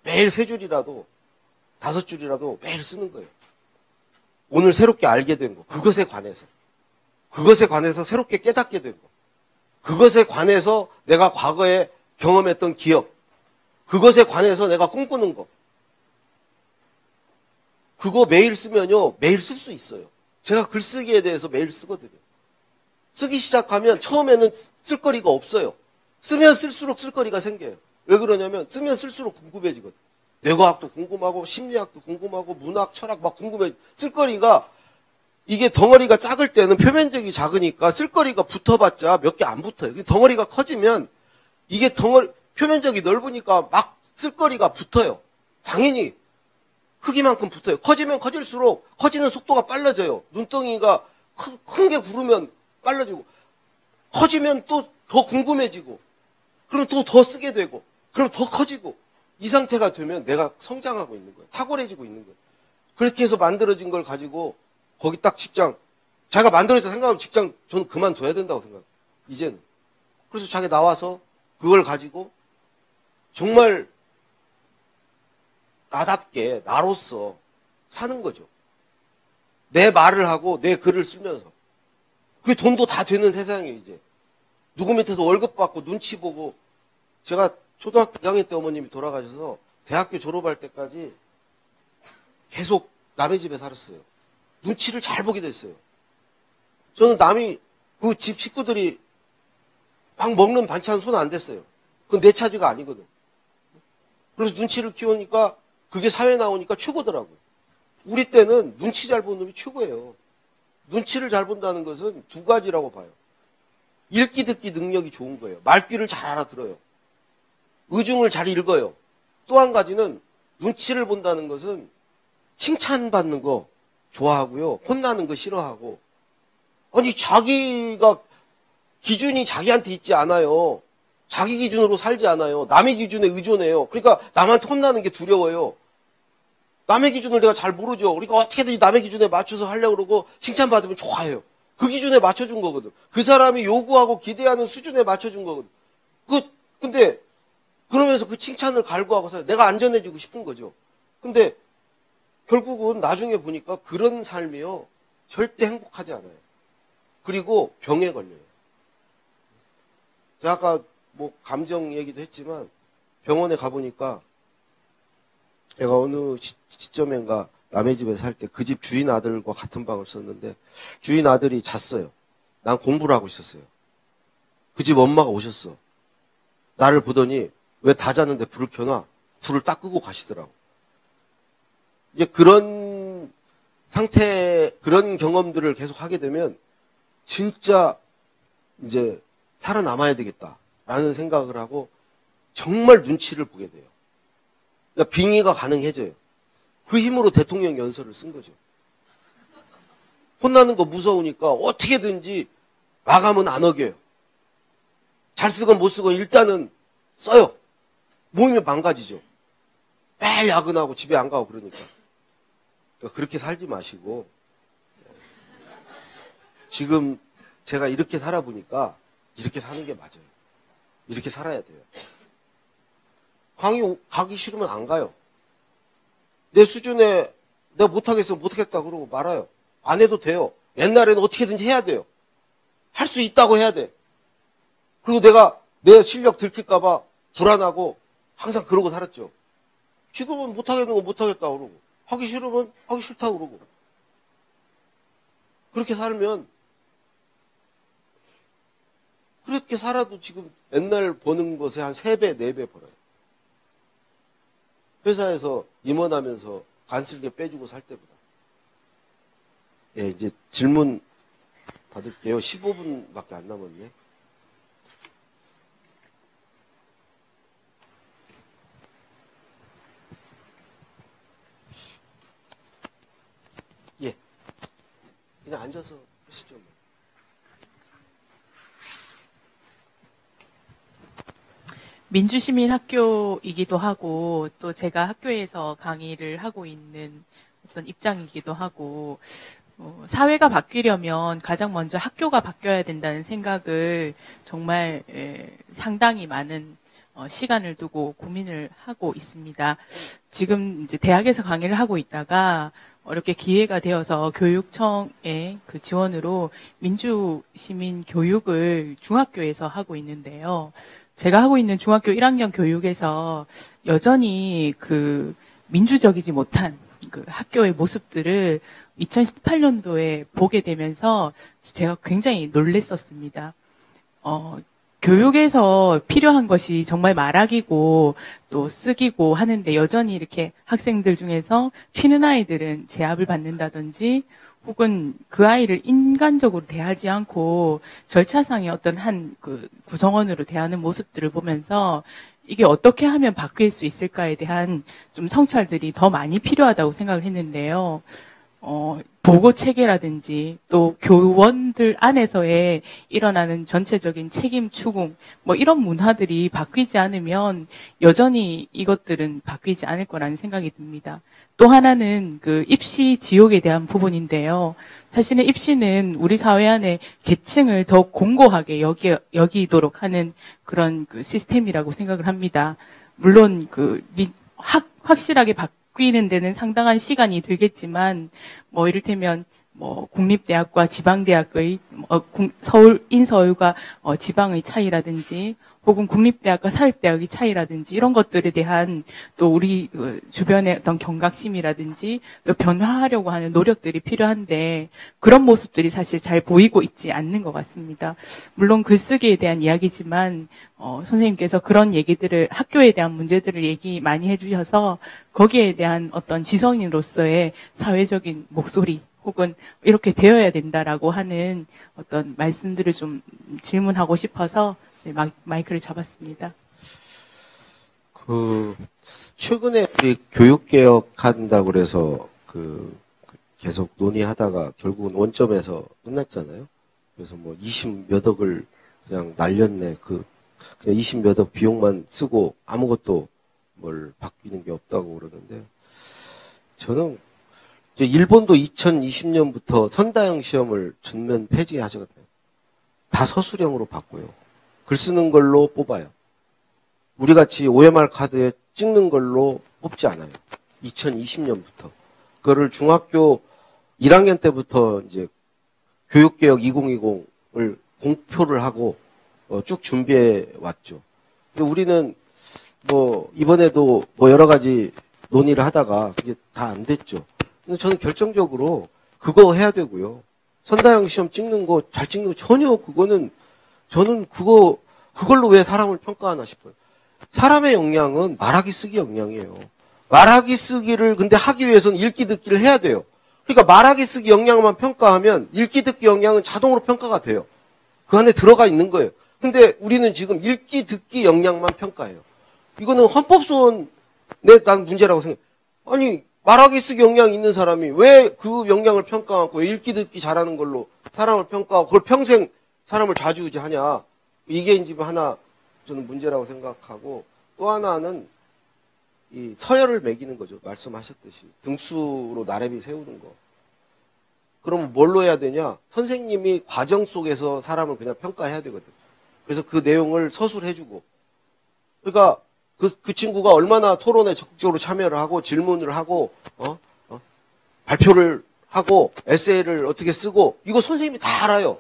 매일 3줄이라도, 5줄이라도 매일 쓰는 거예요. 오늘 새롭게 알게 된 거, 그것에 관해서 새롭게 깨닫게 된 거, 그것에 관해서 내가 과거에 경험했던 기억, 그것에 관해서 내가 꿈꾸는 거, 그거 매일 쓰면요, 매일 쓸 수 있어요. 제가 글쓰기에 대해서 매일 쓰거든요. 쓰기 시작하면 처음에는 쓸거리가 없어요. 쓰면 쓸수록 쓸거리가 생겨요. 왜 그러냐면 쓰면 쓸수록 궁금해지거든. 뇌과학도 궁금하고 심리학도 궁금하고 문학, 철학 막 궁금해. 쓸거리가 이게 덩어리가 작을 때는 표면적이 작으니까 쓸거리가 붙어봤자 몇 개 안 붙어요. 덩어리가 커지면 이게 표면적이 넓으니까 막 쓸거리가 붙어요. 당연히 크기만큼 붙어요. 커지면 커질수록 커지는 속도가 빨라져요. 눈덩이가 큰 게 구르면 빨라지고 커지면 또 더 궁금해지고 그럼 또 더 쓰게 되고 그럼 더 커지고 이 상태가 되면 내가 성장하고 있는 거예요. 탁월해지고 있는 거예요. 그렇게 해서 만들어진 걸 가지고 거기 딱 직장 자기가 만들어서 생각하면 직장 저는 그만둬야 된다고 생각해요. 이제는. 그래서 자기 나와서 그걸 가지고 정말 나답게 나로서 사는 거죠. 내 말을 하고 내 글을 쓰면서. 그게 돈도 다 되는 세상이에요, 이제. 누구 밑에서 월급 받고 눈치 보고 제가 초등학교 2학년 때 어머님이 돌아가셔서 대학교 졸업할 때까지 계속 남의 집에 살았어요. 눈치를 잘 보게 됐어요. 저는 남이 그 집 식구들이 막 먹는 반찬 손 안 댔어요. 그건 내 차지가 아니거든. 그래서 눈치를 키우니까 그게 사회 나오니까 최고더라고요. 우리 때는 눈치 잘 보는 놈이 최고예요. 눈치를 잘 본다는 것은 2가지라고 봐요. 읽기 듣기 능력이 좋은 거예요. 말귀를 잘 알아들어요. 의중을 잘 읽어요. 또 한 가지는 눈치를 본다는 것은 칭찬받는 거 좋아하고요. 혼나는 거 싫어하고. 아니 자기가 기준이 자기한테 있지 않아요. 자기 기준으로 살지 않아요. 남의 기준에 의존해요. 그러니까 남한테 혼나는 게 두려워요. 남의 기준을 내가 잘 모르죠. 그러니까 어떻게든지 남의 기준에 맞춰서 하려고 그러고 칭찬받으면 좋아해요. 그 기준에 맞춰준 거거든. 그 사람이 요구하고 기대하는 수준에 맞춰준 거거든. 근데 그러면서 그 칭찬을 갈구하고서 내가 안전해지고 싶은 거죠. 근데 결국은 나중에 보니까 그런 삶이요. 절대 행복하지 않아요. 그리고 병에 걸려요. 제가 아까 뭐 감정 얘기도 했지만 병원에 가보니까 제가 어느 시점인가 남의 집에 살 때 그 집 주인 아들과 같은 방을 썼는데 주인 아들이 잤어요. 난 공부를 하고 있었어요. 그 집 엄마가 오셨어. 나를 보더니 왜 다 잤는데 불을 켜놔? 불을 딱 끄고 가시더라고. 이제 그런 상태, 그런 경험들을 계속 하게 되면 진짜 이제 살아남아야 되겠다라는 생각을 하고 정말 눈치를 보게 돼요. 그러니까 빙의가 가능해져요. 그 힘으로 대통령 연설을 쓴 거죠. 혼나는 거 무서우니까 어떻게든지 마감은 안 어겨요. 잘 쓰건 못 쓰건 일단은 써요. 모이면 망가지죠. 매일 야근하고 집에 안 가고 그러니까. 그렇게 살지 마시고 지금 제가 이렇게 살아보니까 이렇게 사는 게 맞아요. 이렇게 살아야 돼요. 강의 가기 싫으면 안 가요. 내 수준에 내가 못하겠으면 못하겠다 그러고 말아요. 안 해도 돼요. 옛날에는 어떻게든지 해야 돼요. 할 수 있다고 해야 돼. 그리고 내가 내 실력 들킬까봐 불안하고 항상 그러고 살았죠. 지금은 못하겠는 거 못하겠다 그러고 하기 싫으면 하기 싫다 그러고 그렇게 살면 그렇게 살아도 지금 맨날 버는 것에 한 3배, 4배 벌어요. 회사에서 임원하면서 간쓸게 빼주고 살 때보다. 예, 이제 질문 받을게요. 15분밖에 안 남았네. 예. 그냥 앉아서 하시죠.
민주시민학교이기도 하고 또 제가 학교에서 강의를 하고 있는 어떤 입장이기도 하고 사회가 바뀌려면 가장 먼저 학교가 바뀌어야 된다는 생각을 정말 상당히 많은 시간을 두고 고민을 하고 있습니다. 지금 이제 대학에서 강의를 하고 있다가 어렵게 기회가 되어서 교육청의 그 지원으로 민주시민 교육을 중학교에서 하고 있는데요. 제가 하고 있는 중학교 1학년 교육에서 여전히 그 민주적이지 못한 그 학교의 모습들을 2018년도에 보게 되면서 제가 굉장히 놀랬었습니다. 교육에서 필요한 것이 정말 말하기고 또 쓰기고 하는데 여전히 이렇게 학생들 중에서 튀는 아이들은 제압을 받는다든지 혹은 그 아이를 인간적으로 대하지 않고 절차상의 어떤 한 그 구성원으로 대하는 모습들을 보면서 이게 어떻게 하면 바뀔 수 있을까에 대한 좀 성찰들이 더 많이 필요하다고 생각을 했는데요. 보고 체계라든지 또 교원들 안에서의 일어나는 전체적인 책임 추궁 뭐 이런 문화들이 바뀌지 않으면 여전히 이것들은 바뀌지 않을 거라는 생각이 듭니다. 또 하나는 그 입시 지옥에 대한 부분인데요. 사실은 입시는 우리 사회 안에 계층을 더 공고하게 여기도록 하는 그런 그 시스템이라고 생각을 합니다. 물론 그 확실하게 바뀌는 데는 상당한 시간이 들겠지만 뭐 이를테면 뭐 국립대학과 지방대학의 인서울과 지방의 차이라든지 혹은 국립대학과 사립대학의 차이라든지 이런 것들에 대한 또 우리 주변의 어떤 경각심이라든지 또 변화하려고 하는 노력들이 필요한데 그런 모습들이 사실 잘 보이고 있지 않는 것 같습니다. 물론 글쓰기에 대한 이야기지만 선생님께서 그런 얘기들을 학교에 대한 문제들을 얘기 많이 해주셔서 거기에 대한 어떤 지성인으로서의 사회적인 목소리 혹은 이렇게 되어야 된다라고 하는 어떤 말씀들을 좀 질문하고 싶어서 네, 마이크를 잡았습니다.
최근에 우리 교육개혁한다고 그래서 계속 논의하다가 결국은 원점에서 끝났잖아요. 그래서 뭐 20몇 억을 그냥 날렸네. 그냥 20몇 억 비용만 쓰고 아무것도 뭘 바뀌는 게 없다고 그러는데 저는 일본도 2020년부터 선다형 시험을 전면 폐지하시거든요. 다 서술형으로 바꿔요. 글 쓰는 걸로 뽑아요. 우리같이 OMR 카드에 찍는 걸로 뽑지 않아요. 2020년부터. 그거를 중학교 1학년 때부터 이제 교육개혁 2020을 공표를 하고 쭉 준비해 왔죠. 근데 우리는 뭐 이번에도 뭐 여러 가지 논의를 하다가 그게 다 안 됐죠. 근데 저는 결정적으로 그거 해야 되고요. 선다형 시험 찍는 거 잘 찍는 거 전혀 그거는 저는 그걸로 왜 사람을 평가하나 싶어요. 사람의 역량은 말하기 쓰기 역량이에요. 말하기 쓰기를 근데 하기 위해서는 읽기 듣기를 해야 돼요. 그러니까 말하기 쓰기 역량만 평가하면 읽기 듣기 역량은 자동으로 평가가 돼요. 그 안에 들어가 있는 거예요. 근데 우리는 지금 읽기 듣기 역량만 평가해요. 이거는 헌법소원에 난 문제라고 생각해요. 아니 말하기 쓰기 역량이 있는 사람이 왜 그 역량을 평가하고 읽기 듣기 잘하는 걸로 사람을 평가하고 그걸 평생 사람을 좌지우지하냐. 이게 이제 하나 저는 문제라고 생각하고 또 하나는 이 서열을 매기는 거죠. 말씀하셨듯이. 등수로 나래비 세우는 거. 그럼 뭘로 해야 되냐? 선생님이 과정 속에서 사람을 그냥 평가해야 되거든. 그래서 그 내용을 서술해주고. 그러니까 그 친구가 얼마나 토론에 적극적으로 참여를 하고 질문을 하고 발표를 하고 에세이를 어떻게 쓰고 이거 선생님이 다 알아요.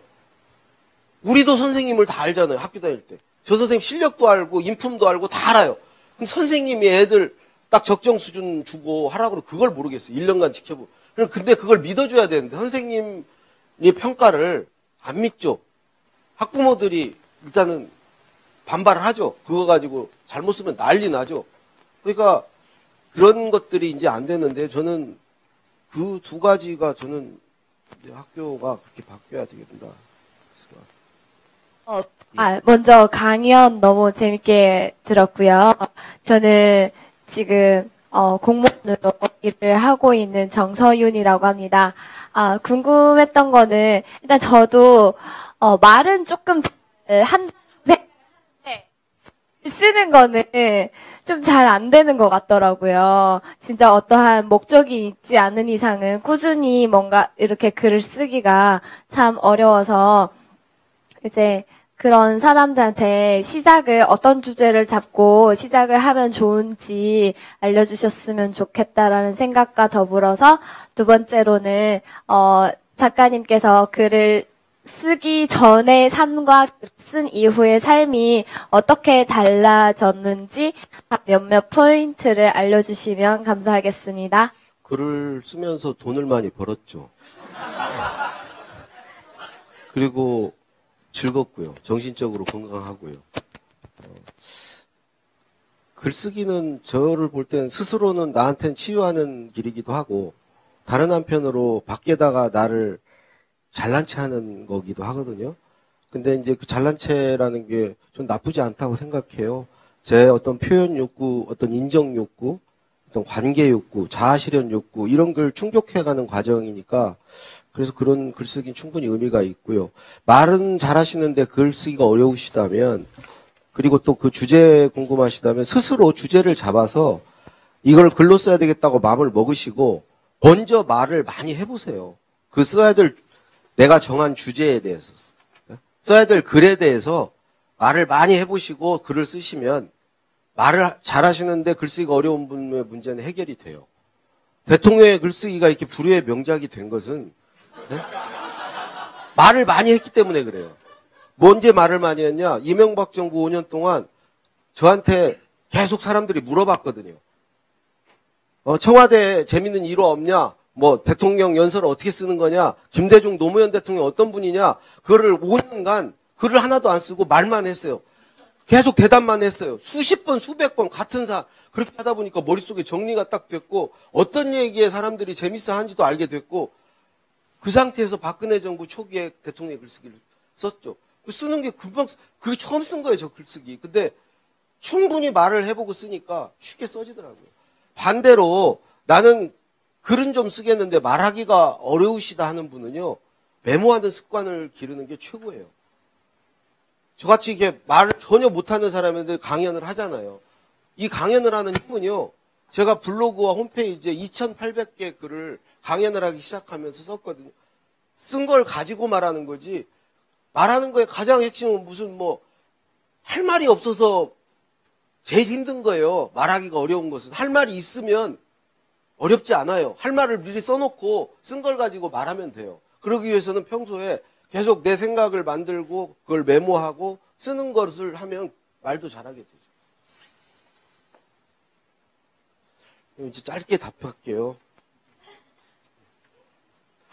우리도 선생님을 다 알잖아요. 학교 다닐 때. 저 선생님 실력도 알고 인품도 알고 다 알아요. 근데 선생님이 애들 딱 적정 수준 주고 하라고 그걸 모르겠어요. 1년간 지켜보고. 근데 그걸 믿어줘야 되는데 선생님이 평가를 안 믿죠. 학부모들이 일단은 반발을 하죠. 그거 가지고 잘못 쓰면 난리 나죠. 그러니까 그런 것들이 이제 안 되는데 저는 그 두 가지가 저는 이제 학교가 그렇게 바뀌어야 되겠다.
먼저 강연 너무 재밌게 들었고요. 저는 지금 공무원으로 일을 하고 있는 정서윤이라고 합니다. 궁금했던 거는 일단 저도 말은 조금 한데 쓰는 거는 좀 잘 안 되는 것 같더라고요. 진짜 어떠한 목적이 있지 않은 이상은 꾸준히 뭔가 이렇게 글을 쓰기가 참 어려워서 이제 그런 사람들한테 시작을 어떤 주제를 잡고 시작을 하면 좋은지 알려주셨으면 좋겠다라는 생각과 더불어서 두 번째로는 작가님께서 글을 쓰기 전의 삶과 쓴 이후의 삶이 어떻게 달라졌는지 몇몇 포인트를 알려주시면 감사하겠습니다.
글을 쓰면서 돈을 많이 벌었죠. 그리고 즐겁고요. 정신적으로 건강하고요. 글쓰기는 저를 볼 땐 스스로는 나한텐 치유하는 길이기도 하고 다른 한편으로 밖에다가 나를 잘난 체 하는 거기도 하거든요. 근데 이제 그 잘난 체라는 게 좀 나쁘지 않다고 생각해요. 제 어떤 표현 욕구, 어떤 인정 욕구, 어떤 관계 욕구, 자아 실현 욕구 이런 걸 충족해가는 과정이니까 그래서 그런 글쓰기는 충분히 의미가 있고요. 말은 잘하시는데 글쓰기가 어려우시다면 그리고 또 그 주제 궁금하시다면 스스로 주제를 잡아서 이걸 글로 써야 되겠다고 마음을 먹으시고 먼저 말을 많이 해보세요. 그 써야 될 내가 정한 주제에 대해서 써야 될 글에 대해서 말을 많이 해보시고 글을 쓰시면 말을 잘하시는데 글쓰기가 어려운 분의 문제는 해결이 돼요. 대통령의 글쓰기가 이렇게 불후의 명작이 된 것은 말을 많이 했기 때문에 그래요. 언제 말을 많이 했냐? 이명박 정부 5년 동안 저한테 계속 사람들이 물어봤거든요. 청와대에 재밌는 일화 없냐? 뭐 대통령 연설을 어떻게 쓰는 거냐? 김대중 노무현 대통령 어떤 분이냐? 그거를 5년간 글을 하나도 안 쓰고 말만 했어요. 계속 대답만 했어요. 수십 번, 수백 번 같은 그렇게 하다 보니까 머릿속에 정리가 딱 됐고 어떤 얘기에 사람들이 재밌어 하는지도 알게 됐고 그 상태에서 박근혜 정부 초기에 대통령의 글쓰기를 썼죠. 쓰는 게 금방, 그게 처음 쓴 거예요, 저 글쓰기. 근데 충분히 말을 해보고 쓰니까 쉽게 써지더라고요. 반대로 나는 글은 좀 쓰겠는데 말하기가 어려우시다 하는 분은요, 메모하는 습관을 기르는 게 최고예요. 저같이 이게 말을 전혀 못하는 사람인데 강연을 하잖아요. 이 강연을 하는 힘은요, 제가 블로그와 홈페이지에 2,800개 글을 강연을 하기 시작하면서 썼거든요. 쓴 걸 가지고 말하는 거지, 말하는 거에 가장 핵심은 무슨 할 말이 없어서 제일 힘든 거예요. 말하기가 어려운 것은. 할 말이 있으면 어렵지 않아요. 할 말을 미리 써놓고 쓴 걸 가지고 말하면 돼요. 그러기 위해서는 평소에 계속 내 생각을 만들고 그걸 메모하고 쓰는 것을 하면 말도 잘하게 되죠. 이제 짧게 답할게요.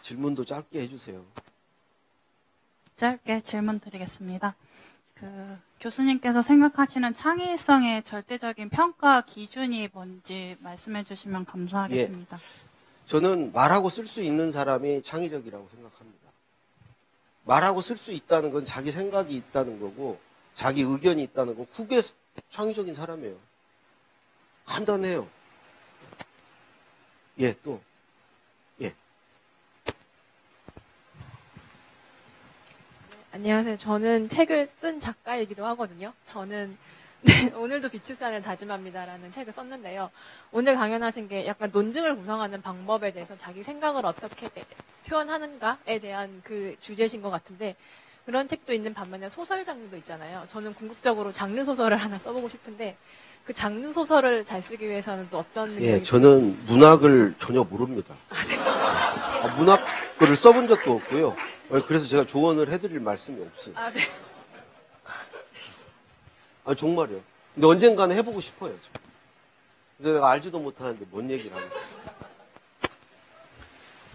질문도 짧게 해주세요.
짧게 질문 드리겠습니다. 교수님께서 생각하시는 창의성의 절대적인 평가 기준이 뭔지 말씀해 주시면 감사하겠습니다.
예. 저는 말하고 쓸 수 있는 사람이 창의적이라고 생각합니다. 말하고 쓸 수 있다는 건 자기 생각이 있다는 거고 자기 의견이 있다는 거, 그게 창의적인 사람이에요. 간단해요. 예, 또. 예.
안녕하세요. 저는 책을 쓴 작가이기도 하거든요. 저는 네, 오늘도 비추산을 다짐합니다라는 책을 썼는데요. 오늘 강연하신 게 약간 논증을 구성하는 방법에 대해서 자기 생각을 어떻게 표현하는가에 대한 그 주제신 것 같은데 그런 책도 있는 반면에 소설 장르도 있잖아요. 저는 궁극적으로 장르 소설을 하나 써보고 싶은데 그 장르 소설을 잘 쓰기 위해서는 또 어떤 능력이
예, 저는 문학을 전혀 모릅니다. 문학글을 써본 적도 없고요. 그래서 제가 조언을 해드릴 말씀이 없어요.
아, 네.
정말요. 근데 언젠가는 해보고 싶어요. 저. 근데 내가 알지도 못하는데 뭔 얘기를 하겠어요.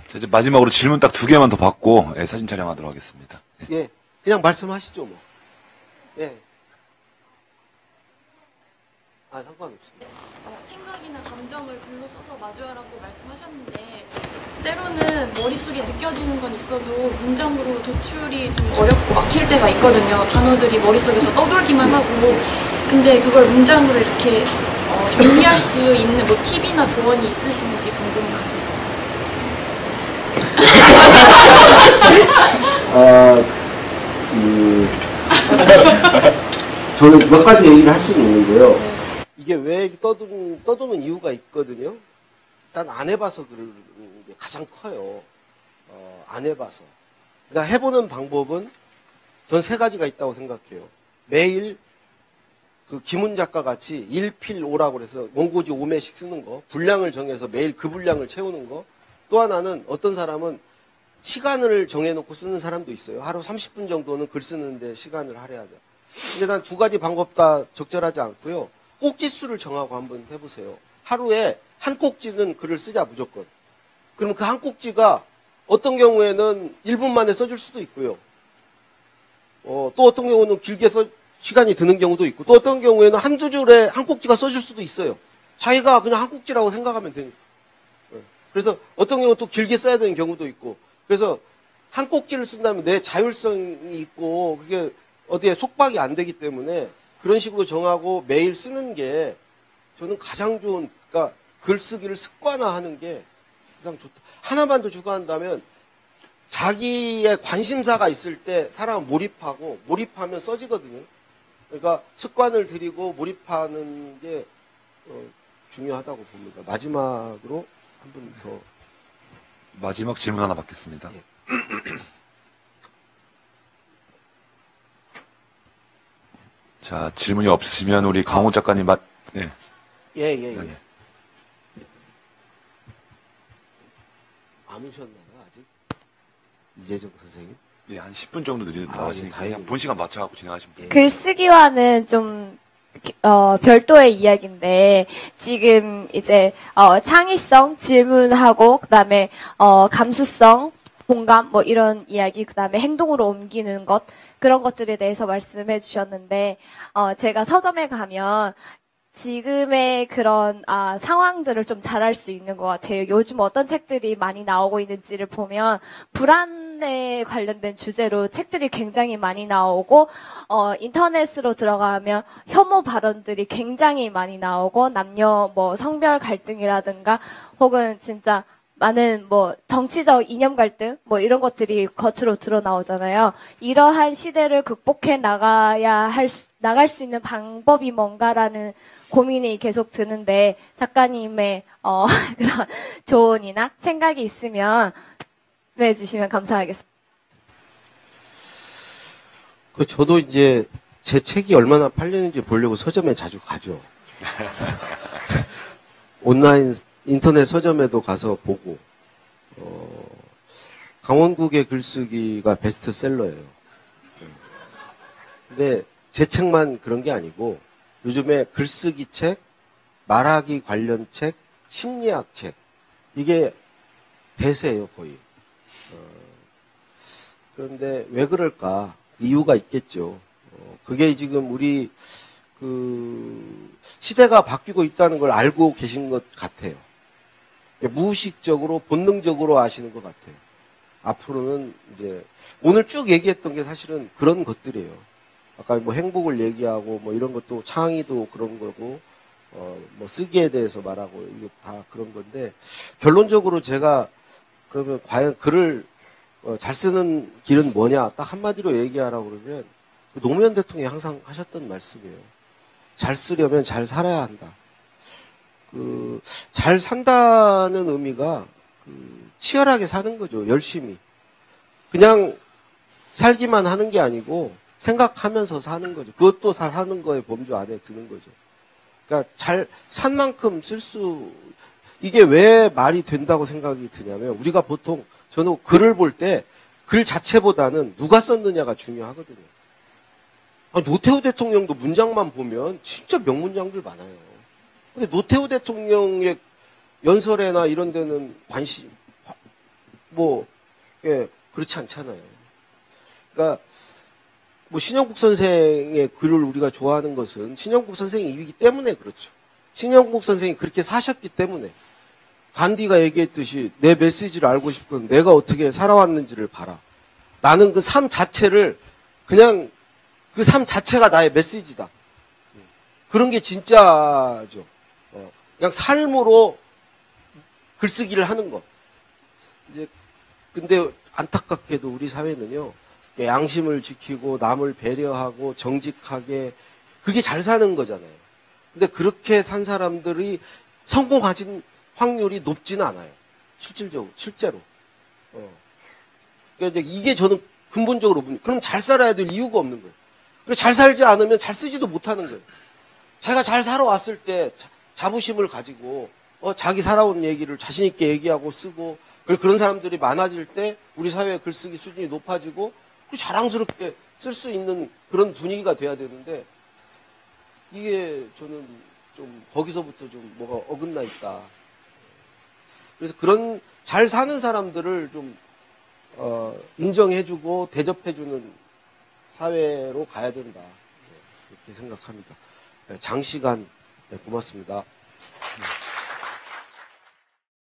자, 이제 마지막으로 질문 딱 2개만 더 받고 예, 사진 촬영하도록 하겠습니다.
예, 그냥 말씀하시죠, 뭐. 예. 상관없습니다.
생각이나 감정을 글로 써서 마주하라고 말씀하셨는데 때로는 머릿속에 느껴지는 건 있어도 문장으로 도출이 좀 어렵고 막힐 때가 있거든요. 단어들이 머릿속에서 떠돌기만 하고 근데 그걸 문장으로 이렇게 정리할 수 있는 뭐 팁이나 조언이 있으신지 궁금해요.
저는 몇 가지 얘기를 할 수는 있는데요. 이게 왜 떠도는 이유가 있거든요. 일단 안 해봐서 그런 게 가장 커요. 안 해봐서. 그러니까 해보는 방법은 전 3가지가 있다고 생각해요. 매일 그 김훈 작가 같이 1필5라고 그래서 원고지 5매씩 쓰는 거, 분량을 정해서 매일 그 분량을 채우는 거. 또 하나는 어떤 사람은 시간을 정해놓고 쓰는 사람도 있어요. 하루 30분 정도는 글 쓰는데 시간을 할애하자. 근데 난 2가지 방법 다 적절하지 않고요. 꼭지수를 정하고 한번 해보세요. 하루에 한 꼭지는 글을 쓰자 무조건. 그럼 그 한 꼭지가 어떤 경우에는 1분 만에 써줄 수도 있고요. 또 어떤 경우는 길게 시간이 드는 경우도 있고 또 어떤 경우에는 한두 줄에 한 꼭지가 써줄 수도 있어요. 자기가 그냥 한 꼭지라고 생각하면 되니까. 그래서 어떤 경우는 또 길게 써야 되는 경우도 있고 그래서 한 꼭지를 쓴다면 내 자율성이 있고 그게 어디에 속박이 안 되기 때문에 그런 식으로 정하고 매일 쓰는 게 저는 가장 좋은, 그러니까 글쓰기를 습관화하는 게 가장 좋다. 하나만 더 추가한다면 자기의 관심사가 있을 때 사람은 몰입하고 몰입하면 써지거든요. 그러니까 습관을 들이고 몰입하는 게 중요하다고 봅니다. 마지막으로 한 분 더.
마지막 질문 하나 받겠습니다.
예.
자, 질문이 없으시면 우리 강호 작가님 네.
예.
네.
안 오셨나요, 아직? 이재정 선생님?
네, 한 10분 정도 나가시니까
다행이네요.
그냥 본 시간 맞춰갖고 진행하시면 돼요.
글쓰기와는 좀 별도의 이야기인데 지금 이제 창의성 질문하고 그다음에 감수성 공감 뭐 이런 이야기 그다음에 행동으로 옮기는 것 그런 것들에 대해서 말씀해 주셨는데 제가 서점에 가면 지금의 그런 상황들을 좀 잘할 수 있는 것 같아요. 요즘 어떤 책들이 많이 나오고 있는지를 보면 불안에 관련된 주제로 책들이 굉장히 많이 나오고 인터넷으로 들어가면 혐오 발언들이 굉장히 많이 나오고 남녀 뭐 성별 갈등이라든가 혹은 진짜 많은 뭐 정치적 이념 갈등 뭐 이런 것들이 겉으로 드러나오잖아요. 이러한 시대를 극복해 나갈 수 있는 방법이 뭔가라는 고민이 계속 드는데 작가님의 그런 조언이나 생각이 있으면 말씀해 주시면 감사하겠습니다.
저도 이제 제 책이 얼마나 팔리는지 보려고 서점에 자주 가죠. 온라인 인터넷 서점에도 가서 보고 강원국의 글쓰기가 베스트셀러예요. 근데 제 책만 그런 게 아니고 요즘에 글쓰기 책, 말하기 관련 책, 심리학 책 이게 대세예요 거의. 그런데 왜 그럴까? 이유가 있겠죠. 그게 지금 우리 시대가 바뀌고 있다는 걸 알고 계신 것 같아요. 무의식적으로 본능적으로 아시는 것 같아요. 앞으로는 이제 오늘 쭉 얘기했던 게 사실은 그런 것들이에요. 아까 뭐 행복을 얘기하고 뭐 이런 것도 창의도 그런 거고 뭐 쓰기에 대해서 말하고 이게 다 그런 건데 결론적으로 제가 그러면 과연 글을 잘 쓰는 길은 뭐냐 딱 한마디로 얘기하라고 그러면 노무현 대통령이 항상 하셨던 말씀이에요. 잘 쓰려면 잘 살아야 한다. 잘 산다는 의미가 치열하게 사는 거죠. 열심히. 그냥 살기만 하는 게 아니고 생각하면서 사는 거죠. 그것도 다 사는 거에 범주 안에 드는 거죠. 그러니까 잘 산 만큼 이게 왜 말이 된다고 생각이 드냐면 우리가 보통 저는 글을 볼 때 글 자체보다는 누가 썼느냐가 중요하거든요. 노태우 대통령도 문장만 보면 진짜 명문장들 많아요. 근데 노태우 대통령의 연설회나 이런 데는 그렇지 않잖아요. 그러니까, 신영국 선생의 글을 우리가 좋아하는 것은 신영국 선생이기 때문에 그렇죠. 신영국 선생이 그렇게 사셨기 때문에. 간디가 얘기했듯이 내 메시지를 알고 싶건 내가 어떻게 살아왔는지를 봐라. 나는 그 삶 자체를 그냥 그 삶 자체가 나의 메시지다. 그런 게 진짜죠. 그냥 삶으로 글쓰기를 하는 것. 근데 안타깝게도 우리 사회는요, 양심을 지키고 남을 배려하고 정직하게 그게 잘 사는 거잖아요. 근데 그렇게 산 사람들이 성공하진 확률이 높지는 않아요. 실제로. 그러니까 이게 저는 근본적으로 그럼 잘 살아야 될 이유가 없는 거예요. 그리고 잘 살지 않으면 잘 쓰지도 못하는 거예요. 제가 잘 살아왔을 때 자부심을 가지고 자기 살아온 얘기를 자신 있게 얘기하고 쓰고 그런 사람들이 많아질 때 우리 사회의 글쓰기 수준이 높아지고 자랑스럽게 쓸 수 있는 그런 분위기가 돼야 되는데 이게 저는 좀 거기서부터 좀 뭐가 어긋나 있다. 그래서 그런 잘 사는 사람들을 좀 인정해주고 대접해주는 사회로 가야 된다. 이렇게 생각합니다. 장시간 고맙습니다.